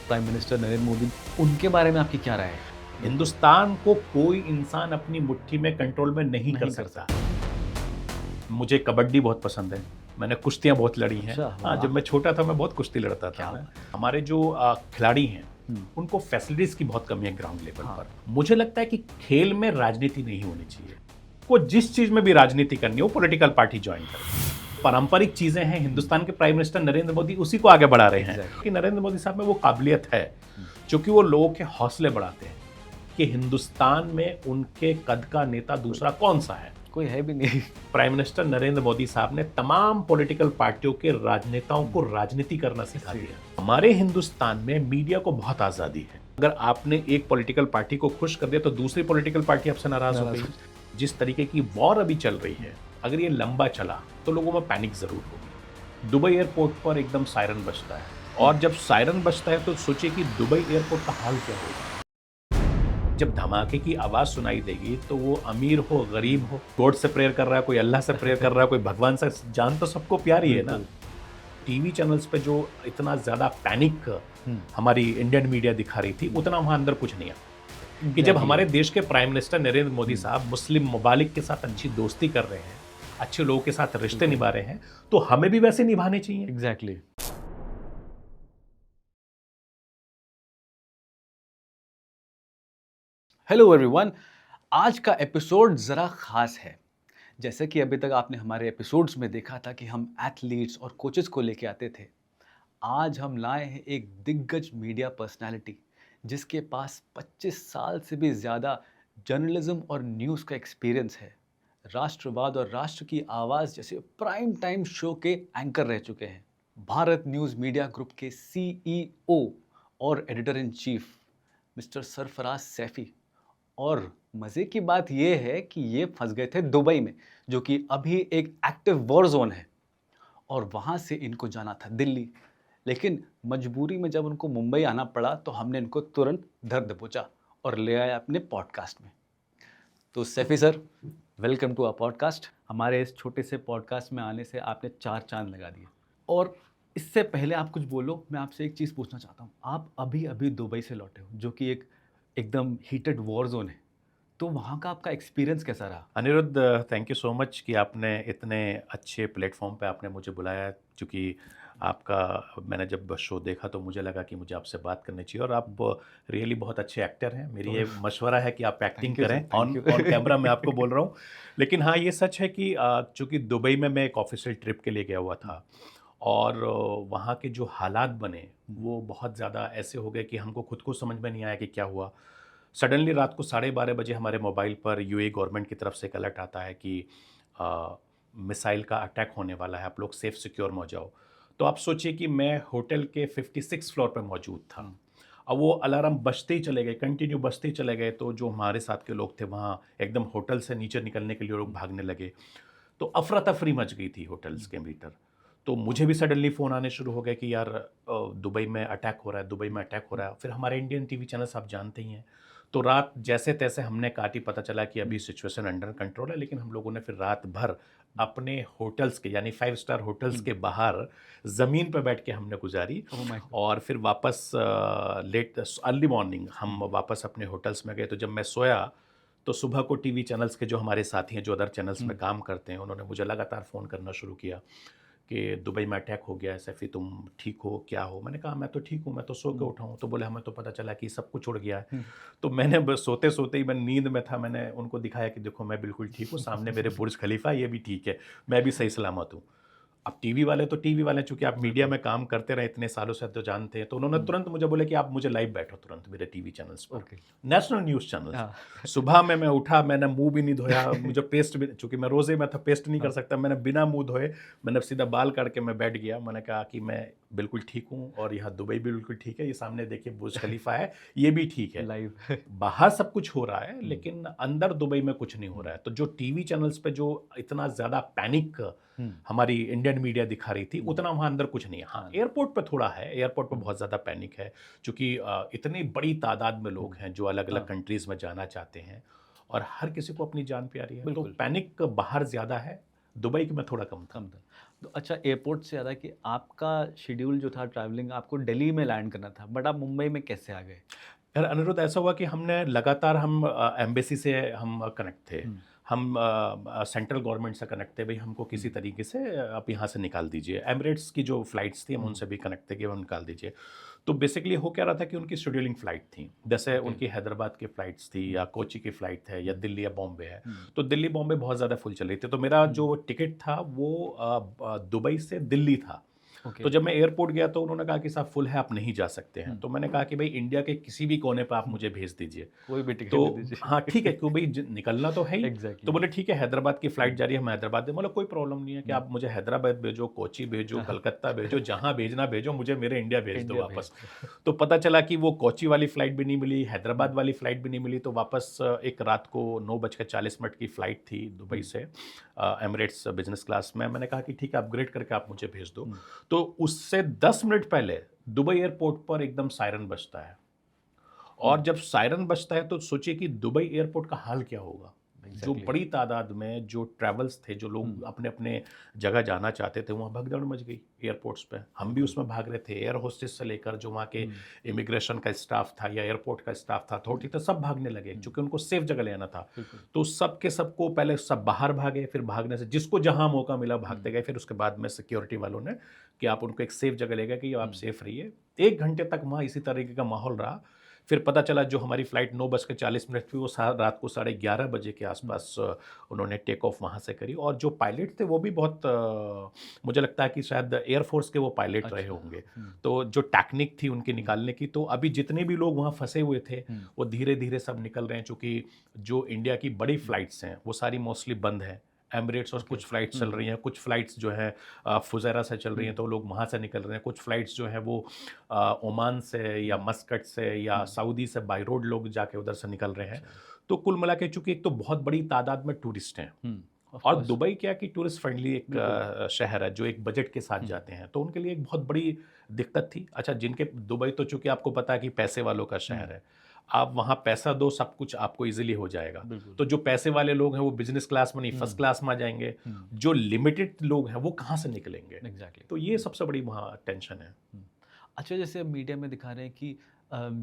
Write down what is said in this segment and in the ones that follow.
Prime minister Narendra Modi, उनके बारे में आपकी क्या राय है? हिंदुस्तान को कोई इंसान अपनी मुट्ठी में कंट्रोल में नहीं कर सकता। मुझे कबड्डी बहुत पसंद है, मैंने कुश्तियाँ बहुत लड़ी हैं। अच्छा, हाँ, वाह! जब मैं छोटा था मैं बहुत कुश्ती लड़ता क्या था मैं। बात हमारे जो खिलाड़ी हैं हुँ। उनको फैसिलिटीज़ की बहुत कमी है ग्राउंड लेवल हाँ। पर। मुझे लगता है कि खेल में राजनीति नहीं होनी चाहिए। वो जिस चीज़ में भी राजनीति करनी है वो पॉलिटिकल पार्टी जॉइन करे। पारंपरिक चीज़ें हैं, हिंदुस्तान के प्राइम मिनिस्टर नरेंद्र मोदी उसी को आगे बढ़ा रहे हैं। Exactly. कि नरेंद्र मोदी साहब में वो काबिलियत है क्योंकि वो लोगों के हौसले बढ़ाते हैं कि हिंदुस्तान में उनके कद का नेता दूसरा कौन सा है। कोई है भी नहीं। प्राइम मिनिस्टर नरेंद्र मोदी साहब ने तमाम पॉलिटिकल पार्टियों के राजनेताओं को राजनीति करना सिखा दिया। हमारे हिंदुस्तान में मीडिया को बहुत आज़ादी है। अगर आपने एक पॉलिटिकल पार्टी को खुश कर दिया तो दूसरी पॉलिटिकल पार्टी आपसे नाराज हो गई। जिस तरीके की वॉर अभी चल रही है, अगर ये लंबा चला तो लोगों में पैनिक जरूर होगी। दुबई एयरपोर्ट पर एकदम सायरन बजता है और जब सायरन बजता है तो सोचिए कि दुबई एयरपोर्ट का हाल क्या होगा। जब धमाके की आवाज सुनाई देगी तो वो अमीर हो गरीब हो, गॉड से प्रेयर कर रहा है, कोई अल्लाह से प्रेयर कर रहा है, कोई भगवान से, जान तो सबको प्यारी है ना। टीवी चैनल्स पे जो इतना ज्यादा पैनिक हमारी इंडियन मीडिया दिखा रही थी, उतना वहां अंदर कुछ नहीं है। कि जब हमारे देश के प्राइम मिनिस्टर नरेंद्र मोदी साहब मुस्लिम ममालिक के साथ अच्छी दोस्ती कर रहे हैं, अच्छे लोगों के साथ रिश्ते निभा रहे हैं, तो हमें भी वैसे निभाने चाहिए। एग्जैक्टली। हेलो एवरीवन, आज का एपिसोड ज़रा ख़ास है। जैसे कि अभी तक आपने हमारे एपिसोड्स में देखा था कि हम एथलीट्स और कोचेस को लेके आते थे। आज हम लाए हैं एक दिग्गज मीडिया पर्सनालिटी जिसके पास 25 साल से भी ज़्यादा जर्नलिज्म और न्यूज़ का एक्सपीरियंस है। राष्ट्रवाद और राष्ट्र की आवाज़ जैसे प्राइम टाइम शो के एंकर रह चुके हैं। भारत न्यूज़ मीडिया ग्रुप के CEO और editor in chief mister Sarfaraz Saifi. और मज़े की बात यह है कि ये फंस गए थे दुबई में, जो कि अभी एक एक्टिव वॉर जोन है, और वहाँ से इनको जाना था दिल्ली। लेकिन मजबूरी में जब उनको मुंबई आना पड़ा तो हमने इनको तुरंत धर दबोचा और ले आए अपने पॉडकास्ट में। तो Saifi sir, welcome to our podcast. हमारे इस छोटे से पॉडकास्ट में आने से आपने 4 चांद लगा दिए। और इससे पहले आप कुछ बोलो, मैं आपसे एक चीज़ पूछना चाहता हूँ। आप अभी अभी दुबई से लौटे हो, जो कि एक एकदम हीटेड वॉर जोन है, तो वहाँ का आपका एक्सपीरियंस कैसा रहा? Aniruddh, thank you so much कि आपने इतने अच्छे प्लेटफॉर्म पे आपने मुझे बुलाया, क्योंकि आपका मैंने जब शो देखा तो मुझे लगा कि मुझे आपसे बात करनी चाहिए और आप रियली बहुत अच्छे एक्टर हैं। मेरी ये मशवरा है कि आप एक्टिंग करें। ऑन कैमरा मैं आपको बोल रहा हूँ। लेकिन हाँ, ये सच है कि चूँकि दुबई में मैं एक ऑफिशियल ट्रिप के लिए गया हुआ था और वहाँ के जो हालात बने वो बहुत ज़्यादा ऐसे हो गए कि हमको खुद को समझ में नहीं आया कि क्या हुआ। सडनली रात को 12:30 बजे हमारे मोबाइल पर यूएई गवर्नमेंट की तरफ से एक अलर्ट आता है कि मिसाइल का अटैक होने वाला है, आप लोग सेफ सिक्योर हो जाओ। तो आप सोचिए कि मैं होटल के 56 फ्लोर पर मौजूद था। अब वो अलार्म बजते ही चले गए, कंटिन्यू बजते ही चले गए, तो जो हमारे साथ के लोग थे वहाँ एकदम होटल से नीचे निकलने के लिए लोग भागने लगे। तो अफरा तफरी मच गई थी होटल्स के भीतर। तो मुझे भी सडनली फ़ोन आने शुरू हो गए कि यार दुबई में अटैक हो रहा है, दुबई में अटैक हो रहा है। फिर हमारे इंडियन टीवी चैनल्स आप जानते ही हैं। तो रात जैसे तैसे हमने काटी, पता चला कि अभी सिचुएशन अंडर कंट्रोल है, लेकिन हम लोगों ने फिर रात भर अपने होटल्स के, यानी 5 स्टार होटल्स के बाहर ज़मीन पे बैठ के हमने गुजारी। और फिर वापस लेट अर्ली मॉर्निंग हम वापस अपने होटल्स में गए। तो जब मैं सोया तो सुबह को टीवी चैनल्स के जो हमारे साथी हैं, जो अदर चैनल्स में काम करते हैं, उन्होंने मुझे लगातार फ़ोन करना शुरू किया कि दुबई में अटैक हो गया है, सैफी तुम ठीक हो, क्या हो? मैंने कहा मैं तो ठीक हूँ, मैं तो सो के उठा हूँ। तो बोले हमें तो पता चला कि सब कुछ उड़ गया है। तो मैंने बस सोते सोते ही, मैं नींद में था, मैंने उनको दिखाया कि देखो मैं बिल्कुल ठीक हूँ, सामने मेरे बुर्ज खलीफा, ये भी ठीक है, मैं भी सही सलामत हूँ। अब टीवी वाले तो टीवी वाले, चूंकि आप मीडिया में काम करते रहे इतने सालों से तो जानते हैं, तो उन्होंने तुरंत मुझे बोले कि आप मुझे लाइव बैठो तुरंत मेरे टीवी चैनल्स पर, नेशनल न्यूज़ चैनल्स। सुबह में मैं उठा, मैंने मुंह भी नहीं धोया, मुझे पेस्ट भी, चूंकि मैं रोजे में था, पेस्ट नहीं कर सकता, मैंने बिना मुंह धोए मैंने सीधा बाल काट के मैं बैठ गया। मैंने कहा कि मैं बिल्कुल ठीक हूँ और यहाँ दुबई भी बिल्कुल ठीक है, ये सामने देखिए बुर्ज खलीफा है, ये भी ठीक है। लाइव बाहर सब कुछ हो रहा है लेकिन अंदर दुबई में कुछ नहीं हो रहा है। तो जो टीवी चैनल्स पे जो इतना ज़्यादा पैनिक हमारी इंडियन मीडिया दिखा रही थी, उतना वहाँ अंदर कुछ नहीं है। हाँ, एयरपोर्ट पे थोड़ा है, एयरपोर्ट पे बहुत ज़्यादा पैनिक है, क्योंकि इतनी बड़ी तादाद में लोग हैं जो अलग अलग कंट्रीज़ में जाना चाहते हैं और हर किसी को अपनी जान प्यारी है। तो पैनिक बाहर ज़्यादा है, दुबई में थोड़ा कम था। तो अच्छा, एयरपोर्ट से याद है कि आपका शेड्यूल जो था ट्रैवलिंग, आपको दिल्ली में लैंड करना था, बट आप मुंबई में कैसे आ गए? यार अनिरुद्ध, ऐसा हुआ कि हमने लगातार हम एम्बेसी से हम कनेक्ट थे। हुँ, हम सेंट्रल गवर्नमेंट से कनेक्ट थे, भई हमको हुँ, किसी तरीके से आप यहाँ से निकाल दीजिए। एमिरेट्स की जो फ्लाइट्स थी हम हुँ, उनसे भी कनेक्ट थे कि वो निकाल दीजिए। तो बेसिकली हो क्या रहा था कि उनकी शेड्यूलिंग फ़्लाइट थी। जैसे ओके। उनकी हैदराबाद की फ़्लाइट्स थी हुँ, या कोच्चि की फ़्लाइट है या हुँ, दिल्ली या बॉम्बे है। हुँ, तो दिल्ली बॉम्बे बहुत ज़्यादा फुल चल रही थी। तो मेरा हुँ, जो टिकट था वो दुबई से दिल्ली था। ओके। तो जब मैं एयरपोर्ट गया तो उन्होंने कहा कि साहब फुल है, आप नहीं जा सकते हैं। हुँ, तो मैंने कहा कि भई इंडिया के किसी भी कोने पे आप हुँ, मुझे भेज दीजिए। कोई भी टिकट दे तो हाँ, ठीक है, दीजिए। क्यों भई निकलना तो है ही। तो एग्ज़ैक्टली। बोले ठीक है, हैदराबाद की फ़्लाइट हुँ, जा रही है, हम हैदराबाद में, बोला कोई प्रॉब्लम नहीं है कि हुँ, आप मुझे हैदराबाद भेजो, कोच्चि भेजो, हाँ, हाँ, कलकत्ता भेजो, जहाँ भेजना भेजो, मुझे मेरे इंडिया भेज दो इंडिया भेज वापस। दो। तो पता चला कि वो कोच्चि वाली फ़्लाइट भी नहीं मिली, हुँ, हैदराबाद वाली फ़्लाइट भी नहीं मिली, तो वापस एक रात को 9:40 की फ़्लाइट थी दुबई हुँ, से एमिरेट्स बिज़नेस क्लास में। मैंने कहा कि ठीक है, अपग्रेड करके आप मुझे भेज दो। हुँ, तो उससे 10 मिनट पहले दुबई एयरपोर्ट पर एकदम सायरन बजता है। हुँ, और जब सायरन बजता है तो सोचिए कि दुबई एयरपोर्ट का हाल क्या होगा। जो एग्ज़ैक्टली। बड़ी तादाद में जो ट्रैवल्स थे, जो हुँ, लोग अपने-अपने जगह जाना चाहते थे, वहाँ भगदड़ मच गई एयरपोर्ट्स पे। हम भी बिल्कुल। उसमें भाग रहे थे, एयर होस्टेस से लेकर जो वहाँ के हुँ, इमिग्रेशन का स्टाफ था या एयरपोर्ट का स्टाफ था, हुँ, अथॉरिटी था, सब भागने लगे हुँ, क्योंकि उनको सेफ जगह ले आना था। बिल्कुल। तो सब के सबको पहले सब बाहर भागे, फिर भागने से जिसको जहाँ मौका मिला हुँ, भागते गए। फिर उसके बाद में सिक्योरिटी वालों ने कि आप उनको एक सेफ जगह ले गए कि आप हुँ, सेफ रहिए। 1 घंटे तक वहाँ इसी तरीके का माहौल रहा। फिर पता चला जो हमारी फ़्लाइट 9:40 थी वो रात को 11:30 बजे के हुँ, आसपास उन्होंने टेक ऑफ वहाँ से करी। और जो पायलट थे वो भी बहुत मुझे लगता है कि शायद एयर फ़ोर्स के वो पायलट रहे अच्छा। होंगे। हुँ, तो जो टेक्निक थी उनकी हुँ, निकालने की, तो अभी जितने भी लोग वहाँ फँसे हुए थे, हुँ, वो धीरे-धीरे सब निकल रहे हैं, चूँकि जो इंडिया की बड़ी हुँ, फ़्लाइट्स हैं, वो सारी मोस्टली बंद हैं। एमिरेट्स और ओके। कुछ फ़्लाइट्स चल हुँ, रही हैं, कुछ फ़्लाइट्स जो हैं फुज़ैरा से चल रही हैं, हुँ, तो लोग वहाँ से निकल रहे हैं। कुछ फ़्लाइट्स जो हैं वो ओमान से या हुँ, मस्कट से या हुँ, सऊदी से बाय रोड लोग जाके उधर से निकल रहे हैं। अच्छा। तो कुल मिला के चूँकि एक तो बहुत बड़ी तादाद में टूरिस्ट हैं हुँ, ऑफ़ और कोर्स, दुबई क्या है कि टूरिस्ट फ्रेंडली एक बिल्कुल। शहर है जो एक बजट के साथ हुँ, जाते हैं, तो उनके लिए एक बहुत बड़ी दिक्कत थी। अच्छा, जिनके दुबई तो चूँकि आपको पता है कि पैसे वालों का हुँ, शहर है। आप वहाँ पैसा दो, सब कुछ आपको ईज़िली हो जाएगा। बिल्कुल। तो जो पैसे वाले लोग हैं वो बिज़नेस क्लास में नहीं, फर्स्ट हुँ, क्लास में आ जाएँगे। हुँ, जो लिमिटेड लोग हैं वो कहाँ से निकलेंगे? एग्ज़ैक्टली। तो ये हुँ, सबसे बड़ी वहाँ टेंशन है। हुँ। अच्छा, जैसे अब मीडिया में दिखा रहे हैं कि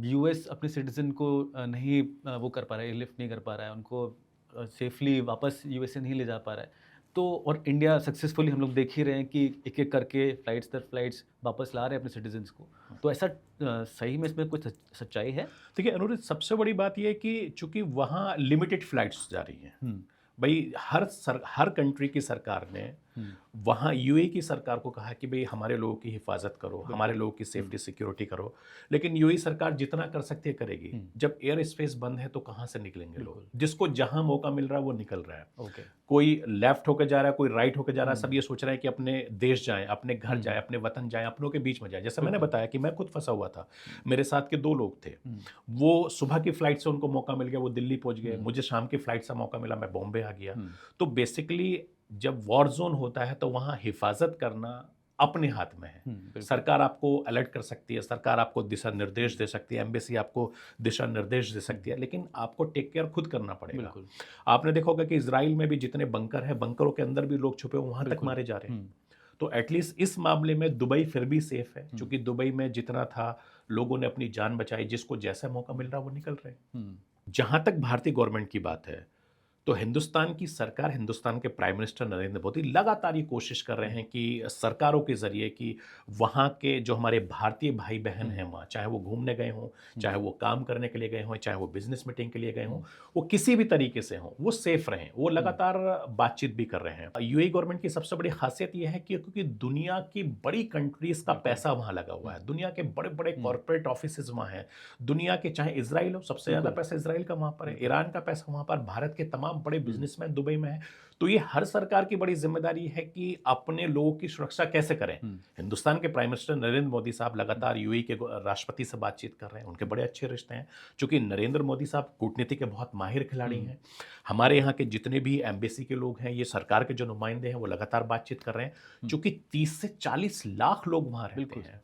यूएस अपने सिटीज़न को नहीं वो कर पा रहा है, एयरलिफ्ट नहीं कर पा रहा है, उनको सेफ़ली वापस यूएस से नहीं ले जा पा रहा है। तो और इंडिया सक्सेसफुली हम लोग देख ही रहे हैं कि एक-एक करके फ्लाइट्स दर फ्लाइट्स वापस ला रहे हैं अपने सिटीज़न्स को। तो ऐसा सही में इसमें कुछ सच्चाई है? देखिए अनुरोध, सबसे बड़ी बात ये है कि चूंकि वहाँ लिमिटेड फ्लाइट्स जा रही हैं। हुँ, भाई हर कंट्री की सरकार ने हुँ, वहाँ यूएई की सरकार को कहा कि भाई हमारे लोगों की हिफाजत करो, हमारे बिल्कुल। लोगों की हुँ, सेफ्टी सिक्योरिटी करो। लेकिन यूएई सरकार जितना कर सकती है करेगी। हुँ, जब एयर स्पेस बंद है तो कहाँ से निकलेंगे लोग? बिल्कुल। जिसको जहाँ मौका मिल रहा है वो निकल रहा है। ओके। कोई लेफ्ट होके जा रहा है, कोई राइट होके जा रहा है, सब हुँ, ये सोच रहे हैं कि अपने देश जाएँ, अपने घर हुँ, जाएँ, अपने वतन जाएँ, अपनों के बीच में जाएँ। जैसे मैंने बिल्कुल। बताया कि मैं खुद फँसा हुआ था। हुँ, मेरे साथ के 2 लोग थे। हुँ, वो सुबह की फ्लाइट से उनको मौका मिल गया, वो दिल्ली पहुँच गए। हुँ, मुझे शाम की फ्लाइट से मौका मिला, मैं बॉम्बे आ गया। हुँ, तो बेसिकली जब वॉर ज़ोन होता है तो वहाँ हिफ़ाज़त करना अपने हाथ में है। हुँ, बिल्कुल। सरकार आपको अलर्ट कर सकती है, सरकार आपको दिशा हुँ, निर्देश दे सकती है, एम्बेसी आपको दिशा निर्देश दे हुँ, सकती है, लेकिन आपको टेक केयर खुद करना पड़ेगा। बिल्कुल, आपने देखा होगा कि इज़राइल में भी जितने बंकर हैं, बंकरों के अंदर भी लोग छुपे हुए वहाँ तक बिल्कुल। मारे जा रहे हैं। हुँ, तो एटलीस्ट इस मामले में दुबई फिर भी सेफ है, हुँ, चूँकि दुबई में जितना था, लोगों ने अपनी जान बचाई, जिसको जैसा मौका मिल रहा है वो निकल रहे हैं। हुँ, जहाँ तक भारतीय गवर्नमेंट की बात है, तो हिंदुस्तान की सरकार, हिंदुस्तान के प्राइम मिनिस्टर नरेंद्र मोदी लगातार ये कोशिश कर रहे हुँ, हैं कि सरकारों के ज़रिए कि वहाँ के जो हमारे भारतीय भाई-बहन हुँ, हैं वहाँ, चाहे वो घूमने गए हों, हुँ, चाहे वो काम करने के लिए गए हों, चाहे वो बिज़नेस मीटिंग के लिए गए हों, हुँ, वो किसी भी तरीके से हों, वो सेफ़ रहें। वो हुँ, लगातार बातचीत भी कर रहे हैं। यूएई गवर्नमेंट की सबसे बड़ी ख़ासियत ये है कि क्योंकि दुनिया की बड़ी कंट्रीज़ का बिल्कुल। पैसा वहाँ लगा हुआ हुँ, है। दुनिया के बड़े-बड़े हुँ, कॉर्पोरेट ऑफ़िसेज़ वहाँ हैं। दुनिया के चाहे इज़राइल हो, सबसे ज़्यादा बिल्कुल, पैसा इज़राइल का वहाँ पर है, बिल्कुल। ईरान का पैसा वहाँ पर, भारत के तमाम बड़े हुँ, बिज़नेसमैन दुबई में हैं। तो ये हर सरकार की बड़ी ज़िम्मेदारी है कि अपने लोगों की सुरक्षा कैसे करें। हुँ, हिंदुस्तान के प्राइम मिनिस्टर नरेंद्र मोदी साहब हुँ, लगातार यूएई के राष्ट्रपति से बातचीत कर रहे हैं, उनके हुँ, बड़े अच्छे रिश्ते हैं। चूँकि नरेंद्र मोदी साहब कूटनीति के बहुत माहिर खिलाड़ी हुँ, हैं। हमारे यहाँ के जितने भी एम्बेसी के लोग हैं, ये सरकार के जो नुमाइंदे हैं, वो लगातार बातचीत कर रहे हैं। हुँ, चूँकि 30 से 40 लाख लोग वहाँ रहते बिल्कुल, हैं,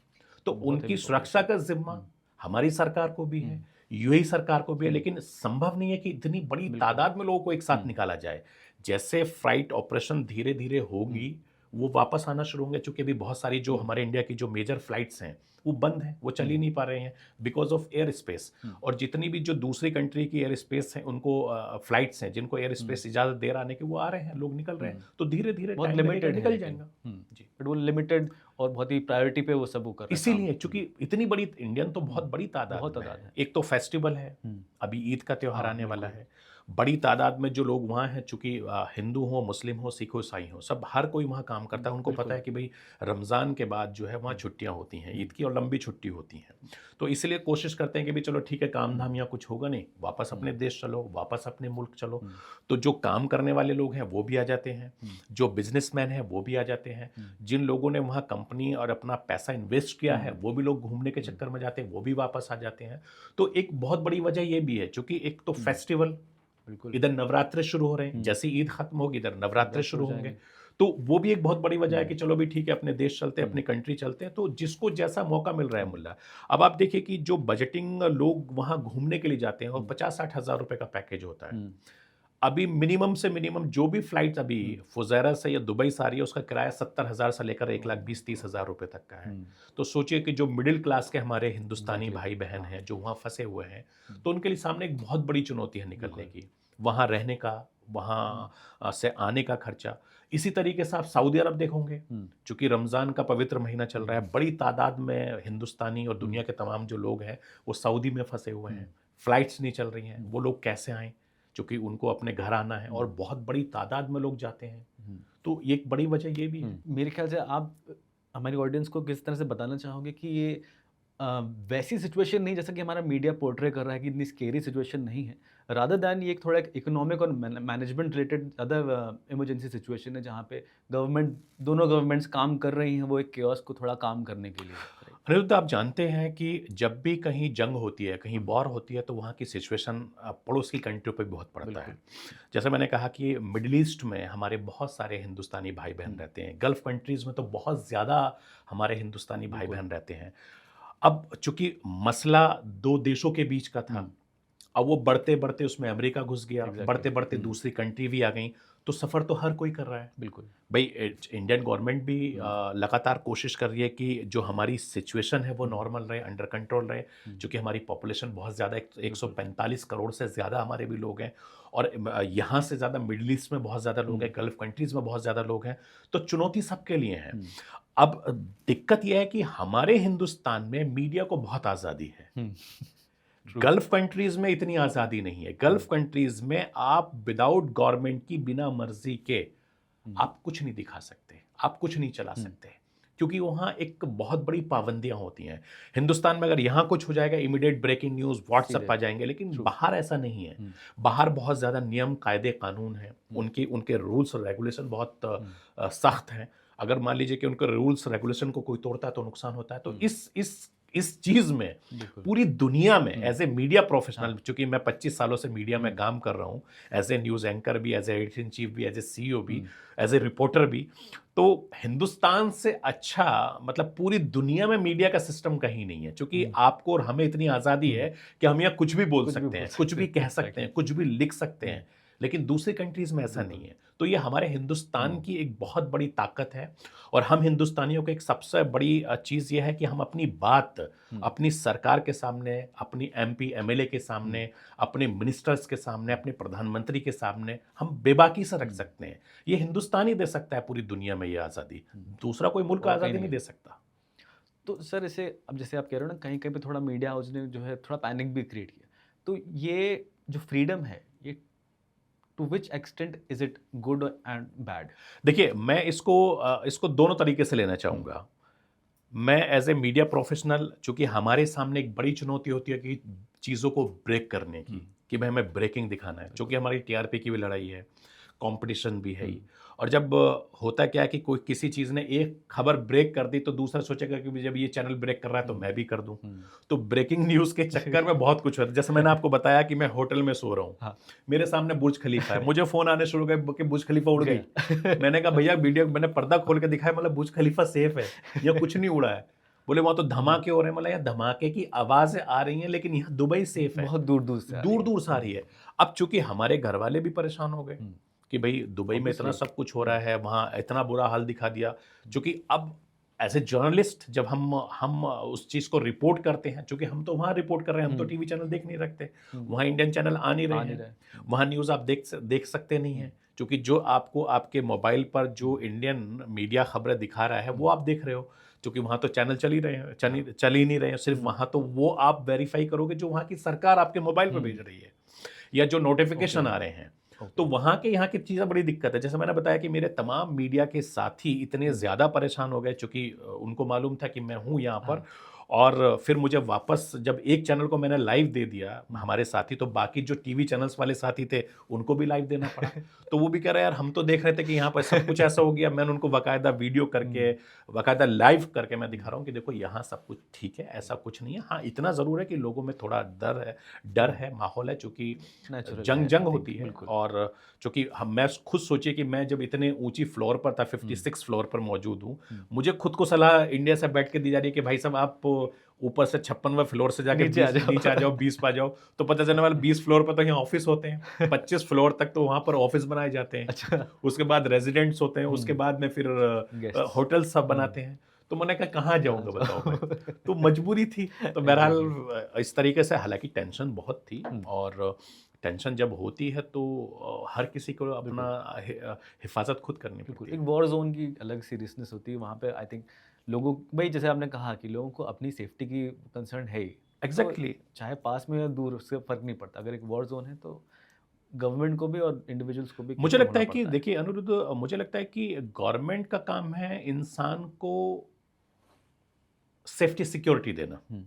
तो बहुत उनकी हेवी सुरक्षा पॉपुलेशन। का ज़िम्मा हुँ, हमारी सरकार को भी हुँ, है, यूएई सरकार को भी है, हुँ, लेकिन संभव नहीं है कि इतनी बड़ी बिल्कुल। तादाद में लोगों को एक साथ हुँ, निकाला जाए। जैसे फ्लाइट ऑपरेशन धीरे-धीरे हुँ, होगी, वो वापस आना शुरू होंगे, चूंकि अभी बहुत सारी जो हमारे इंडिया की जो मेजर फ्लाइट्स हैं वो बंद हैं, वो चल ही नहीं पा रहे हैं बिकॉज ऑफ एयर स्पेस। और जितनी भी जो दूसरी कंट्री की एयर स्पेस है, उनको फ्लाइट्स हैं जिनको एयर स्पेस इजाज़त दे रहा आने की, वो आ रहे हैं, लोग निकल रहे हैं, तो धीरे धीरे बहुत टाइम लगेगा, लिमिटेड है निकल लेकिन। जाएगा। जी, बट वो लिमिटेड और बहुत ही प्रायोरिटी पे वो सब वो कर रहे हैं काम। इसीलिए चूंकि इतनी बड़ी इंडियन तो बहुत बड़ी तादाद बहुत में तादाद है। है। एक तो फेस्टिवल है, हम्म, अभी ईद का त्यौहार हाँ आने वाला बिल्कुल। है, बड़ी तादाद में जो लोग वहाँ हैं, चूंकि हिंदू हो, मुस्लिम हो, सिख हो, ईसाई हो, सब हर कोई वहाँ काम करता है। उनको पता बिल्कुल। है कि भाई रमज़ान के बाद जो है वहाँ छुट्टियाँ होती हैं, ईद की और लंबी छुट्टी होती हैं, तो इसलिए कोशिश करते हैं कि भाई चलो ठीक है, काम धाम या कुछ होगा नहीं, वापस अपने देश चलो, वापस अपने मुल्क चलो। तो जो काम करने वाले लोग हैं वो भी आ जाते हैं, जो बिजनेसमैन हैं वो भी आ जाते हैं, जिन लोगों ने वहाँ कंपनी और अपना पैसा इन्वेस्ट किया है वो भी लोग घूमने के चक्कर में जाते हैं, वो भी वापस आ जाते हैं। तो एक बहुत बड़ी वजह ये भी है, चूंकि एक तो फेस्टिवल, बिल्कुल। इधर नवरात्रे शुरू हो रहे हैं, जैसे ईद खत्म होगी इधर नवरात्रे शुरू होंगे, तो वो भी एक बहुत बड़ी वजह है कि चलो भी ठीक है, अपने देश चलते हैं, अपनी कंट्री चलते हैं। तो जिसको जैसा मौका मिल रहा है मुल्ला। अब आप देखिए कि जो बजटिंग लोग वहाँ घूमने के लिए जाते हैं, और 50-60 हज़ार रुपए का पैकेज होता है। अभी मिनिमम से मिनिमम जो भी फ्लाइट अभी फुजैरा से या दुबई से आ रही है, उसका किराया 70,000 से लेकर 1,20,30,000 रुपए तक का है। तो सोचिए कि जो मिडिल क्लास के हमारे हिंदुस्तानी भाई बहन हैं जो वहाँ फंसे हुए हैं, तो उनके लिए सामने एक बहुत बड़ी चुनौती है निकलने की, वहाँ रहने का, वहाँ से आने का खर्चा। इसी तरीके से आप सऊदी अरब देखोगे, चूंकि रमज़ान का पवित्र महीना चल रहा है, बड़ी तादाद में हिंदुस्तानी और दुनिया के तमाम जो लोग हैं वो सऊदी में फंसे हुए हैं, फ्लाइट्स नहीं चल रही हैं, वो लोग कैसे आएँ, चूंकि उनको अपने घर आना है, और बहुत बड़ी तादाद में लोग जाते हैं। तो ये एक बड़ी वजह ये भी है। मेरे ख्याल से आप हमारी ऑडियंस को किस तरह से बताना चाहोगे कि ये वैसी सिचुएशन नहीं जैसा कि हमारा मीडिया पोर्ट्रे कर रहा है, कि इतनी स्केरी सिचुएशन नहीं है, रादर दैन ये एक थोड़ा इकोनॉमिक और मैनेजमेंट रिलेटेड ज़्यादा इमरजेंसी सिचुएशन है, जहाँ पे दोनों गवर्नमेंट्स काम कर रही हैं वो एक केओस को थोड़ा काम करने के लिए। अनिरुद्ध, आप जानते हैं कि जब भी कहीं जंग होती है, कहीं वॉर होती है, तो वहाँ की सिचुएशन पड़ोस की कंट्रियों पे भी बहुत पड़ता है। जैसे मैंने कहा कि मिडिल ईस्ट में हमारे बहुत सारे हिंदुस्तानी भाई बहन रहते हैं, गल्फ कंट्रीज़ में तो बहुत ज़्यादा हमारे हिंदुस्तानी भाई बहन रहते हैं। अब चूंकि मसला दो देशों के बीच का था, अब वो बढ़ते बढ़ते उसमें अमेरिका घुस गया, बढ़ते बढ़ते दूसरी कंट्री भी आ गई, तो सफ़र तो हर कोई कर रहा है। बिल्कुल भाई इंडियन गवर्नमेंट भी लगातार कोशिश कर रही है कि जो हमारी सिचुएशन है वो नॉर्मल रहे, अंडर कंट्रोल रहे, क्योंकि हमारी पॉपुलेशन बहुत ज़्यादा, 145 करोड़ से ज़्यादा हमारे भी लोग हैं, और यहाँ से ज़्यादा मिडिल ईस्ट में बहुत ज़्यादा लोग हैं, गल्फ कंट्रीज़ में बहुत ज़्यादा लोग हैं, तो चुनौती सबके लिए है। अब दिक्कत यह है कि हमारे हिंदुस्तान में मीडिया को बहुत आज़ादी है, गल्फ कंट्रीज में इतनी आज़ादी नहीं है। गल्फ कंट्रीज में आप विदाउट गवर्नमेंट की, बिना मर्जी के आप कुछ नहीं दिखा सकते, आप कुछ नहीं चला सकते, क्योंकि वहाँ एक बहुत बड़ी पाबंदियां होती हैं। हिंदुस्तान में अगर यहाँ कुछ हो जाएगा, इमीडिएट ब्रेकिंग न्यूज़ व्हाट्सएप आ जाएंगे, लेकिन बाहर ऐसा नहीं है। बाहर बहुत ज़्यादा नियम, कायदे, कानून हैं, उनके रूल्स और रेगुलेशन बहुत सख्त हैं। अगर मान लीजिए कि उनके रूल्स रेगुलेशन को कोई तोड़ता है तो नुकसान होता है। तो इस चीज़ में पूरी दुनिया में एज ए मीडिया प्रोफेशनल, चूंकि मैं 25 सालों से मीडिया में काम कर रहा हूँ, एज ए न्यूज़ एंकर भी, as a editor in chief भी, एज ए सीईओ भी, एज ए रिपोर्टर भी, तो हिंदुस्तान से अच्छा मतलब पूरी दुनिया में मीडिया का सिस्टम कहीं नहीं है। चूंकि आपको और हमें इतनी आज़ादी है कि हम यहाँ कुछ भी बोल सकते हैं, कुछ भी कह सकते हैं, कुछ भी लिख सकते हैं, लेकिन दूसरी कंट्रीज़ में ऐसा नहीं है। तो ये हमारे हिंदुस्तान की एक बहुत बड़ी ताकत है, और हम हिंदुस्तानियों की एक सबसे बड़ी चीज़ ये है कि हम अपनी बात अपनी सरकार के सामने, अपनी एमपी एमएलए के सामने, अपने मिनिस्टर्स के सामने, अपने प्रधानमंत्री के सामने हम बेबाकी से रख सकते हैं। ये हिंदुस्तान ही दे सकता है पूरी दुनिया में ये आज़ादी, दूसरा कोई मुल्क आज़ादी नहीं दे सकता। तो सर इसे अब जैसे आप कह रहे हो ना, कहीं कहीं पे थोड़ा मीडिया हाउस ने जो है थोड़ा पैनिक भी क्रिएट किया, तो ये जो फ्रीडम है ये to which extent is it good and bad? देखिए, मैं इसको दोनों तरीके से लेना चाहूँगा। मैं एज ए मीडिया प्रोफेशनल, चूंकि हमारे सामने एक बड़ी चुनौती होती है कि चीज़ों को ब्रेक करने की, कि भाई हमें ब्रेकिंग दिखाना है, चूंकि हमारी टीआरपी की भी लड़ाई है, कंपटीशन भी है ही। और जब होता क्या है कि कोई किसी चीज़ ने एक खबर ब्रेक कर दी तो दूसरा सोचेगा कि जब ये चैनल ब्रेक कर रहा है तो मैं भी कर दूं। तो ब्रेकिंग न्यूज़ के चक्कर में बहुत कुछ होता है। जैसे मैंने आपको बताया कि मैं होटल में सो रहा हूँ, हाँ। मेरे सामने बुर्ज खलीफा है, मुझे फ़ोन आने शुरू गए कि बुर्ज खलीफा उड़ गई। मैंने कहा भैया वीडियो, मैंने पर्दा खोल के दिखाया, मतलब बुर्ज खलीफा सेफ है, या कुछ नहीं उड़ा है। बोले वहाँ तो धमाके हो रहे हैं, मतलब यहाँ धमाके की आवाज़ें आ रही हैं, लेकिन यहाँ दुबई सेफ है, बहुत दूर दूर से दूर दूर से आ रही है। अब चूंकि हमारे घर वाले भी परेशान हो गए कि भाई दुबई में इतना Obviously. सब कुछ हो रहा है, वहाँ इतना बुरा हाल दिखा दिया, जो कि अब एज ए जर्नलिस्ट जब हम उस चीज़ को रिपोर्ट करते हैं, चूंकि हम तो वहाँ रिपोर्ट कर रहे हैं, हम तो टीवी चैनल देख नहीं रखते, वहाँ इंडियन चैनल आ नहीं रहे आ नहीं हैं, रहे। वहाँ न्यूज़ आप देख सकते नहीं हैं, क्योंकि जो आपको आपके मोबाइल पर जो इंडियन मीडिया खबरें दिखा रहा है वो आप देख रहे हो, क्योंकि वहाँ तो चैनल चल ही रहे हैं, चल ही नहीं रहे हैं, सिर्फ वहाँ तो वो आप वेरीफाई करोगे जो वहाँ की सरकार आपके मोबाइल पर भेज रही है, या जो नोटिफिकेशन आ रहे हैं। तो वहाँ यहाँ की चीज़ें बड़ी दिक्कत है। जैसे मैंने बताया कि मेरे तमाम मीडिया के साथी इतने ज़्यादा परेशान हो गए, चूँकि उनको मालूम था कि मैं हूँ यहाँ पर, और फिर मुझे वापस जब एक चैनल को मैंने लाइव दे दिया हमारे साथी, तो बाकी जो टीवी चैनल्स वाले साथी थे उनको भी लाइव देना पड़ा। तो वो भी कह रहे यार हम तो देख रहे थे कि यहाँ पर सब कुछ ऐसा हो गया। मैंने उनको बाकायदा वीडियो करके, बाकायदा लाइव करके मैं दिखा रहा हूँ कि देखो यहाँ सब कुछ ठीक है, ऐसा कुछ नहीं है। हाँ, इतना ज़रूर है कि लोगों में थोड़ा डर है, माहौल है, चूँकि नेचुरल जंग है, जंग I think, होती है। बिल्कुल। और चूँकि मैं खुद सोचिए कि मैं जब इतने ऊंची फ्लोर पर था, 56 फ्लोर पर मौजूद हूँ, मुझे खुद को सलाह इंडिया से बैठ के दी जा रही है कि भाई साहब आप ऊपर से 56वें फ्लोर से जाके नीचे आ जाओ। नीचे आ जाओ, 20 पे आ जाओ। तो पता चलने वाला 20 फ्लोर पर तो यहाँ ऑफिस होते हैं, 25 फ्लोर तक तो वहाँ पर ऑफिस बनाए जाते हैं, अच्छा। उसके बाद रेजिडेंट्स होते हैं, उसके बाद में फिर गेस्ट्स। होटल सब बनाते हैं। तो मैंने कहा कहाँ जाऊँगा बताओ मैं, तो मजबूरी थी। तो बहरहाल इस तरीके से, हालांकि टेंशन बहुत थी, और टेंशन जब होती है तो हर किसी को अपना हिफाजत खुद करनी बिल्कुल, पड़ती एक है। वॉर ज़ोन की अलग सीरियसनेस होती है वहाँ पे। आई थिंक लोगों भाई जैसे आपने कहा कि लोगों को अपनी सेफ्टी की कंसर्न है ही। तो एग्जैक्टली। चाहे पास में या दूर, उससे फ़र्क नहीं पड़ता। अगर एक वॉर ज़ोन है तो गवर्नमेंट को भी और इंडिविजुअल्स को भी मुझे केयरफुल लगता होना है कि पड़ता है। देखिए अनिरुद्ध, मुझे लगता है कि गवर्नमेंट का काम है इंसान को सेफ्टी सिक्योरिटी देना। हुँ,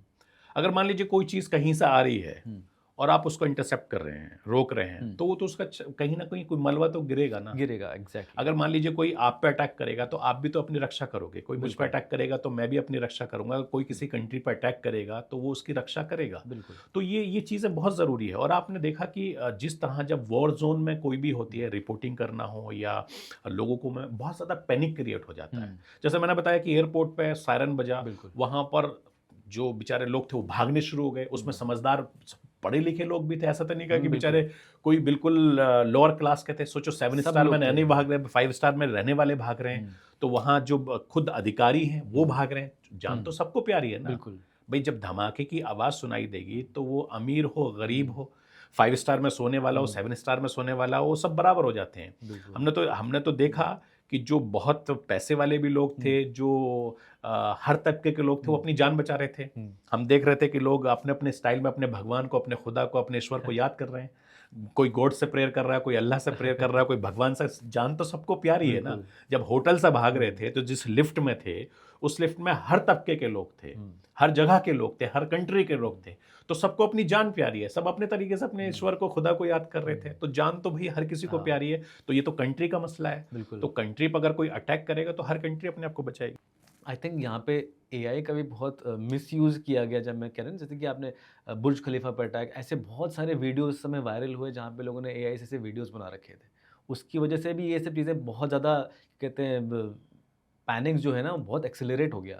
अगर मान लीजिए कोई चीज़ कहीं से आ रही है हुँ, और आप उसको इंटरसेप्ट कर रहे हैं, रोक रहे हैं, तो वो तो उसका कहीं ना कहीं कोई मलबा तो गिरेगा ना। गिरेगा एग्ज़ैक्टली। अगर मान लीजिए कोई आप पे अटैक करेगा तो आप भी तो अपनी रक्षा करोगे, कोई मुझ पे बिल्कुल, अटैक करेगा तो मैं भी अपनी रक्षा करूंगा, कोई किसी कंट्री पे अटैक करेगा तो वो उसकी रक्षा करेगा। बिल्कुल। तो ये चीज़ें बहुत ज़रूरी है। और आपने देखा कि जिस तरह जब वॉर जोन में कोई भी होती है, रिपोर्टिंग करना हो या लोगों को में बहुत ज़्यादा पैनिक क्रिएट हो जाता है। जैसे मैंने बताया कि एयरपोर्ट पे सायरन बजा, बिल्कुल। वहाँ पर जो बेचारे लोग थे वो भागने शुरू हो गए। उसमें समझदार पढ़े लिखे लोग भी थे, ऐसा तो नहीं कहा कि बिल्कुल। बेचारे कोई बिल्कुल लोअर क्लास के थे। सोचो 7 सब स्टार में लोग थे। रहने भाग रहे हैं, 5 स्टार में रहने वाले भाग रहे हैं, तो वहाँ जो खुद अधिकारी हैं वो भाग रहे हैं। जान तो सबको प्यारी है ना। बिल्कुल। भाई जब धमाके की आवाज़ सुनाई देगी तो वो अमीर हो, गरीब हो, 5 स्टार में सोने वाला हो, 7 स्टार में सोने वाला हो, वो सब बराबर हो जाते हैं। बिल्कुल। हमने तो देखा कि जो बहुत पैसे वाले भी लोग थे, जो हर तबके के लोग थे, वो अपनी जान बचा रहे थे। हम देख रहे थे कि लोग अपने अपने स्टाइल में अपने भगवान को, अपने खुदा को, अपने ईश्वर को याद कर रहे हैं। कोई गॉड से प्रेयर कर रहा है, कोई अल्लाह से प्रेयर कर रहा है, कोई भगवान से। जान तो सबको प्यारी है ना। बिल्कुल। जब होटल से भाग रहे थे तो जिस लिफ्ट में थे, उस लिफ्ट में हर तबके के लोग थे, हर जगह के लोग थे, हर कंट्री के लोग थे। तो सबको अपनी जान प्यारी है, सब अपने तरीके से अपने ईश्वर को, खुदा को याद कर रहे थे। तो जान तो भाई हर किसी को प्यारी है। तो ये तो कंट्री का मसला है। बिल्कुल। तो कंट्री पर अगर कोई अटैक करेगा तो हर कंट्री अपने आप को बचाएगी। आई थिंक यहाँ पे एआई का भी बहुत मिसयूज़ किया गया। जब मैं कह रहा हूँ जैसे कि आपने बुर्ज खलीफा पर अटैक, ऐसे बहुत सारे वीडियो उस समय वायरल हुए जहाँ पे लोगों ने एआई से ऐसे वीडियोस बना रखे थे। उसकी वजह से भी ये सब चीज़ें बहुत ज़्यादा कहते हैं पैनिक जो है ना वो बहुत एक्सेलरेट हो गया।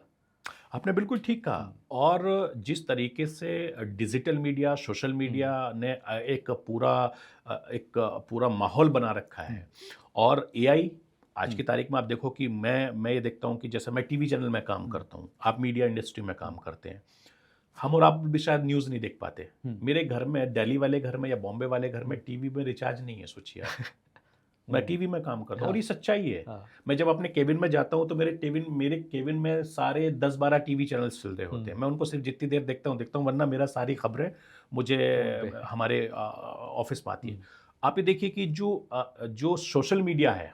आपने बिल्कुल ठीक कहा। और जिस तरीके से डिजिटल मीडिया, सोशल मीडिया ने एक पूरा माहौल बना रखा है। और एआई आज की तारीख में आप देखो कि मैं ये देखता हूँ कि जैसे मैं टीवी चैनल में काम करता हूँ, आप मीडिया इंडस्ट्री में काम करते हैं, हम और आप भी शायद न्यूज़ नहीं देख पाते। मेरे घर में, दिल्ली वाले घर में या बॉम्बे वाले घर में टीवी में रिचार्ज नहीं है, सोचिए आप। मैं टीवी में काम करता हूँ और ये सच्चाई है। मैं जब अपने केबिन में जाता हूँ तो मेरे केबिन में सारे 10-12 टीवी चैनल्स चल रहे होते हैं। मैं उनको सिर्फ जितनी देर देखता हूँ, वरना मेरा सारी खबरें मुझे हमारे ऑफिस में आती है। आप ये देखिए कि जो सोशल मीडिया है